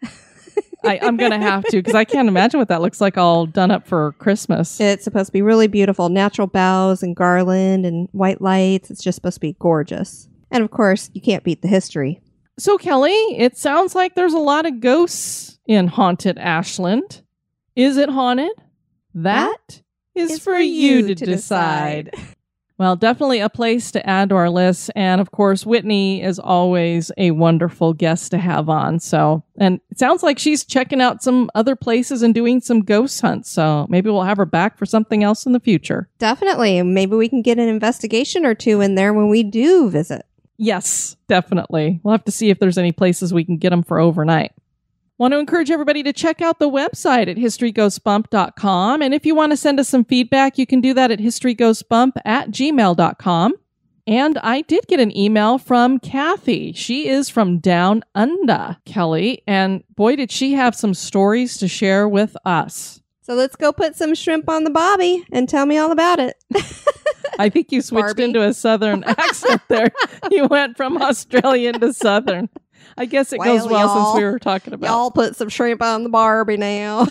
I'm going to have to, because I can't imagine what that looks like all done up for Christmas. It's supposed to be really beautiful. Natural boughs and garland and white lights. It's just supposed to be gorgeous. And of course, you can't beat the history. So, Kelly, it sounds like there's a lot of ghosts in haunted Ashland. Is it haunted? That is for you to decide. Well, definitely a place to add to our list. And of course, Whitney is always a wonderful guest to have on. And it sounds like she's checking out some other places and doing some ghost hunts. So maybe we'll have her back for something else in the future. Definitely. Maybe we can get an investigation or two in there when we do visit. Yes, definitely. We'll have to see if there's any places we can get them for overnight. Want to encourage everybody to check out the website at historyghostbump.com. And if you want to send us some feedback, you can do that at historyghostbump@gmail.com. And I did get an email from Kathy. She is from Down Under, Kelly. And boy, did she have some stories to share with us. So let's go put some shrimp on the bobby and tell me all about it. I think you switched into a Southern accent there. You went from Australian to Southern. I guess it goes well since we were talking about. Y'all put some shrimp on the Barbie now.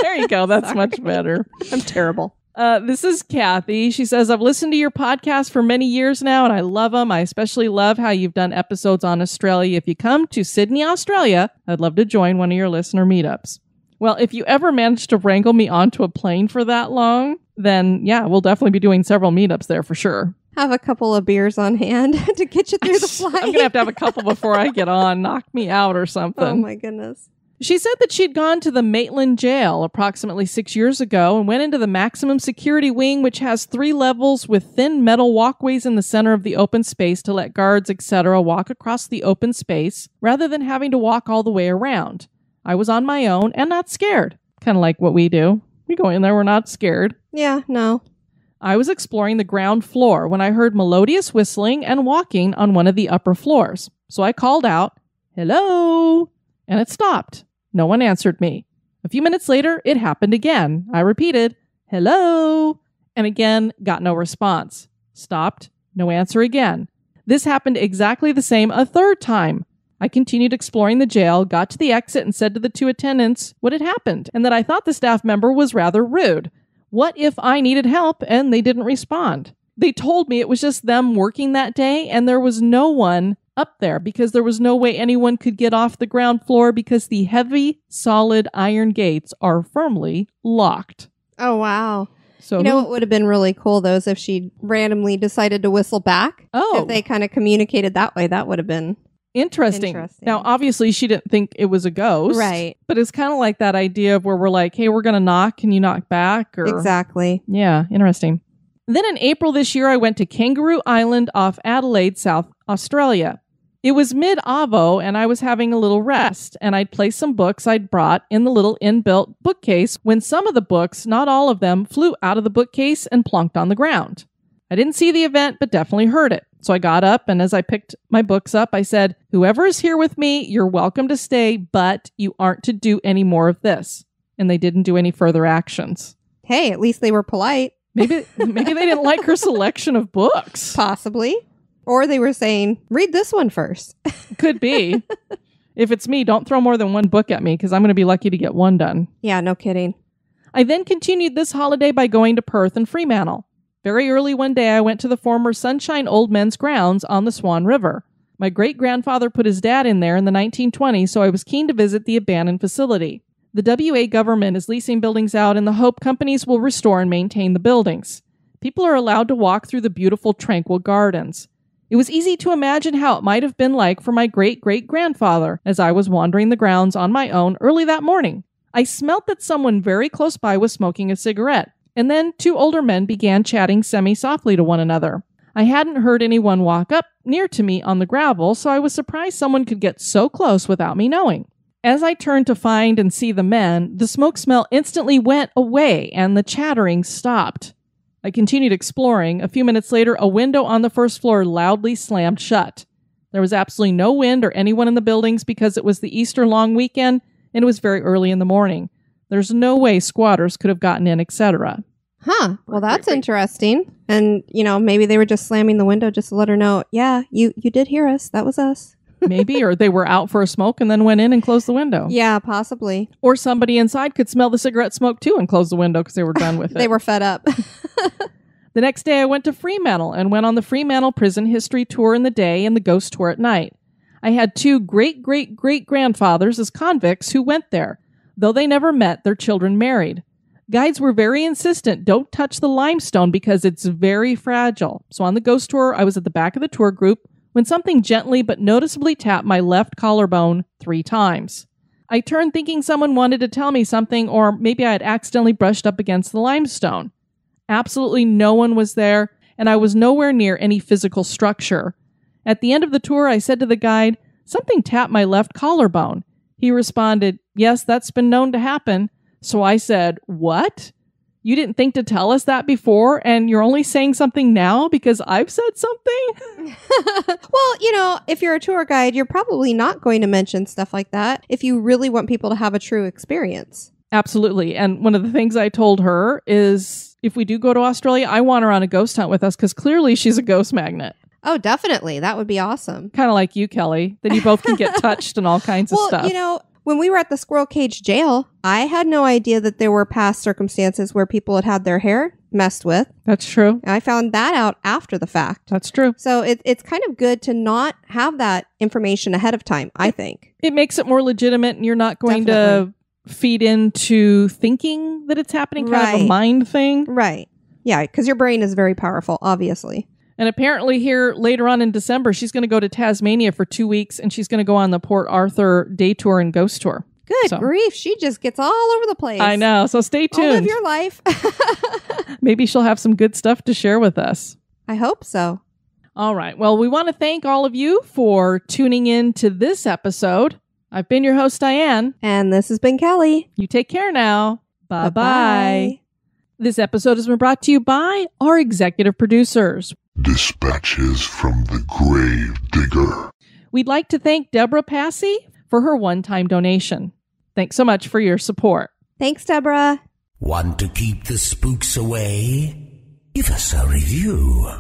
There you go. That's much better. I'm terrible. This is Kathy. She says, I've listened to your podcast for many years now, and I love them. I especially love how you've done episodes on Australia. If you come to Sydney, Australia, I'd love to join one of your listener meetups. Well, if you ever manage to wrangle me onto a plane for that long, then yeah, we'll definitely be doing several meetups there for sure. Have a couple of beers on hand to get you through the flight. I'm going to have a couple before I get on. Knock me out or something. Oh, my goodness. She said that she'd gone to the Maitland jail approximately 6 years ago and went into the maximum security wing, which has 3 levels with thin metal walkways in the center of the open space to let guards, etc., walk across the open space rather than having to walk all the way around. I was on my own and not scared. Kind of like what we do. We go in there, we're not scared. Yeah, no. I was exploring the ground floor when I heard melodious whistling and walking on one of the upper floors. So I called out, "Hello?" And it stopped. No one answered me. A few minutes later, it happened again. I repeated, "Hello?" And again, got no response. Stopped. No answer again. This happened exactly the same a third time. I continued exploring the jail, got to the exit, and said to the 2 attendants what had happened, and that I thought the staff member was rather rude. What if I needed help and they didn't respond? They told me it was just them working that day, and there was no one up there because there was no way anyone could get off the ground floor because the heavy, solid iron gates are firmly locked. Oh, wow. So you know what would have been really cool, though, is if she randomly decided to whistle back. Oh. If they kind of communicated that way, that would have been Interesting. Now, obviously, she didn't think it was a ghost. Right. But it's kind of like that idea of where we're like, hey, we're going to knock. Can you knock back? Or Exactly. Yeah, interesting. Then in April this year, I went to Kangaroo Island off Adelaide, South Australia. It was mid-Avo, and I was having a little rest, and I'd placed some books I'd brought in the little inbuilt bookcase when some of the books, not all of them, flew out of the bookcase and plunked on the ground. I didn't see the event, but definitely heard it. So I got up, and as I picked my books up, I said, "Whoever is here with me, you're welcome to stay, but you aren't to do any more of this." And they didn't do any further actions. Hey, at least they were polite. Maybe they didn't like her selection of books. Possibly. Or they were saying, read this one first. Could be. If it's me, don't throw more than one book at me because I'm going to be lucky to get one done. Yeah, no kidding. I then continued this holiday by going to Perth and Fremantle. Very early one day, I went to the former Sunshine Old Men's Grounds on the Swan River. My great-grandfather put his dad in there in the 1920s, so I was keen to visit the abandoned facility. The WA government is leasing buildings out in the hope companies will restore and maintain the buildings. People are allowed to walk through the beautiful, tranquil gardens. It was easy to imagine how it might have been like for my great-great-grandfather as I was wandering the grounds on my own early that morning. I smelt that someone very close by was smoking a cigarette, and then 2 older men began chatting semi-softly to one another. I hadn't heard anyone walk up near to me on the gravel, so I was surprised someone could get so close without me knowing. As I turned to find and see the men, the smoke smell instantly went away and the chattering stopped. I continued exploring. A few minutes later, a window on the first floor loudly slammed shut. There was absolutely no wind or anyone in the buildings because it was the Easter long weekend and it was very early in the morning. There's no way squatters could have gotten in, etc. Huh. Well, that's interesting. And, maybe they were just slamming the window just to let her know, yeah, you did hear us. That was us. Maybe, or they were out for a smoke and then went in and closed the window. Yeah, possibly. Or somebody inside could smell the cigarette smoke too and close the window because they were done with it. They were fed up. The next day I went to Fremantle and went on the Fremantle prison history tour in the day and the ghost tour at night. I had 2 great-great-great-grandfathers as convicts who went there. Though they never met, their children married. Guides were very insistent, don't touch the limestone because it's very fragile. So on the ghost tour, I was at the back of the tour group when something gently but noticeably tapped my left collarbone 3 times. I turned thinking someone wanted to tell me something, or maybe I had accidentally brushed up against the limestone. Absolutely no one was there, and I was nowhere near any physical structure. At the end of the tour, I said to the guide, "Something tapped my left collarbone." He responded, "Yes, that's been known to happen." So I said, "What? You didn't think to tell us that before, and you're only saying something now because I've said something?" Well, if you're a tour guide, you're probably not going to mention stuff like that if you really want people to have a true experience. Absolutely. And one of the things I told her is if we do go to Australia, I want her on a ghost hunt with us because clearly she's a ghost magnet. Oh, definitely. That would be awesome. Kind of like you, Kelly. Then you both can get touched and all kinds of stuff. When we were at the Squirrel Cage jail, I had no idea that there were past circumstances where people had their hair messed with. That's true. I found that out after the fact. That's true. So it's kind of good to not have that information ahead of time, I think. It makes it more legitimate and you're not going to feed into thinking that it's happening, kind of a mind thing. Right. Yeah, because your brain is very powerful, obviously. And apparently here later on in December, she's going to go to Tasmania for 2 weeks and she's going to go on the Port Arthur day tour and ghost tour. Good grief. She just gets all over the place. I know. So stay tuned. All live your life. Maybe she'll have some good stuff to share with us. I hope so. All right. Well, we want to thank all of you for tuning in to this episode. I've been your host, Diane. And this has been Kelly. You take care now. Bye-bye. Bye-bye. This episode has been brought to you by our executive producers. Dispatches from the Grave Digger. We'd like to thank Deborah Passy for her one-time donation. Thanks so much for your support. Thanks, Deborah. Want to keep the spooks away? Give us a review.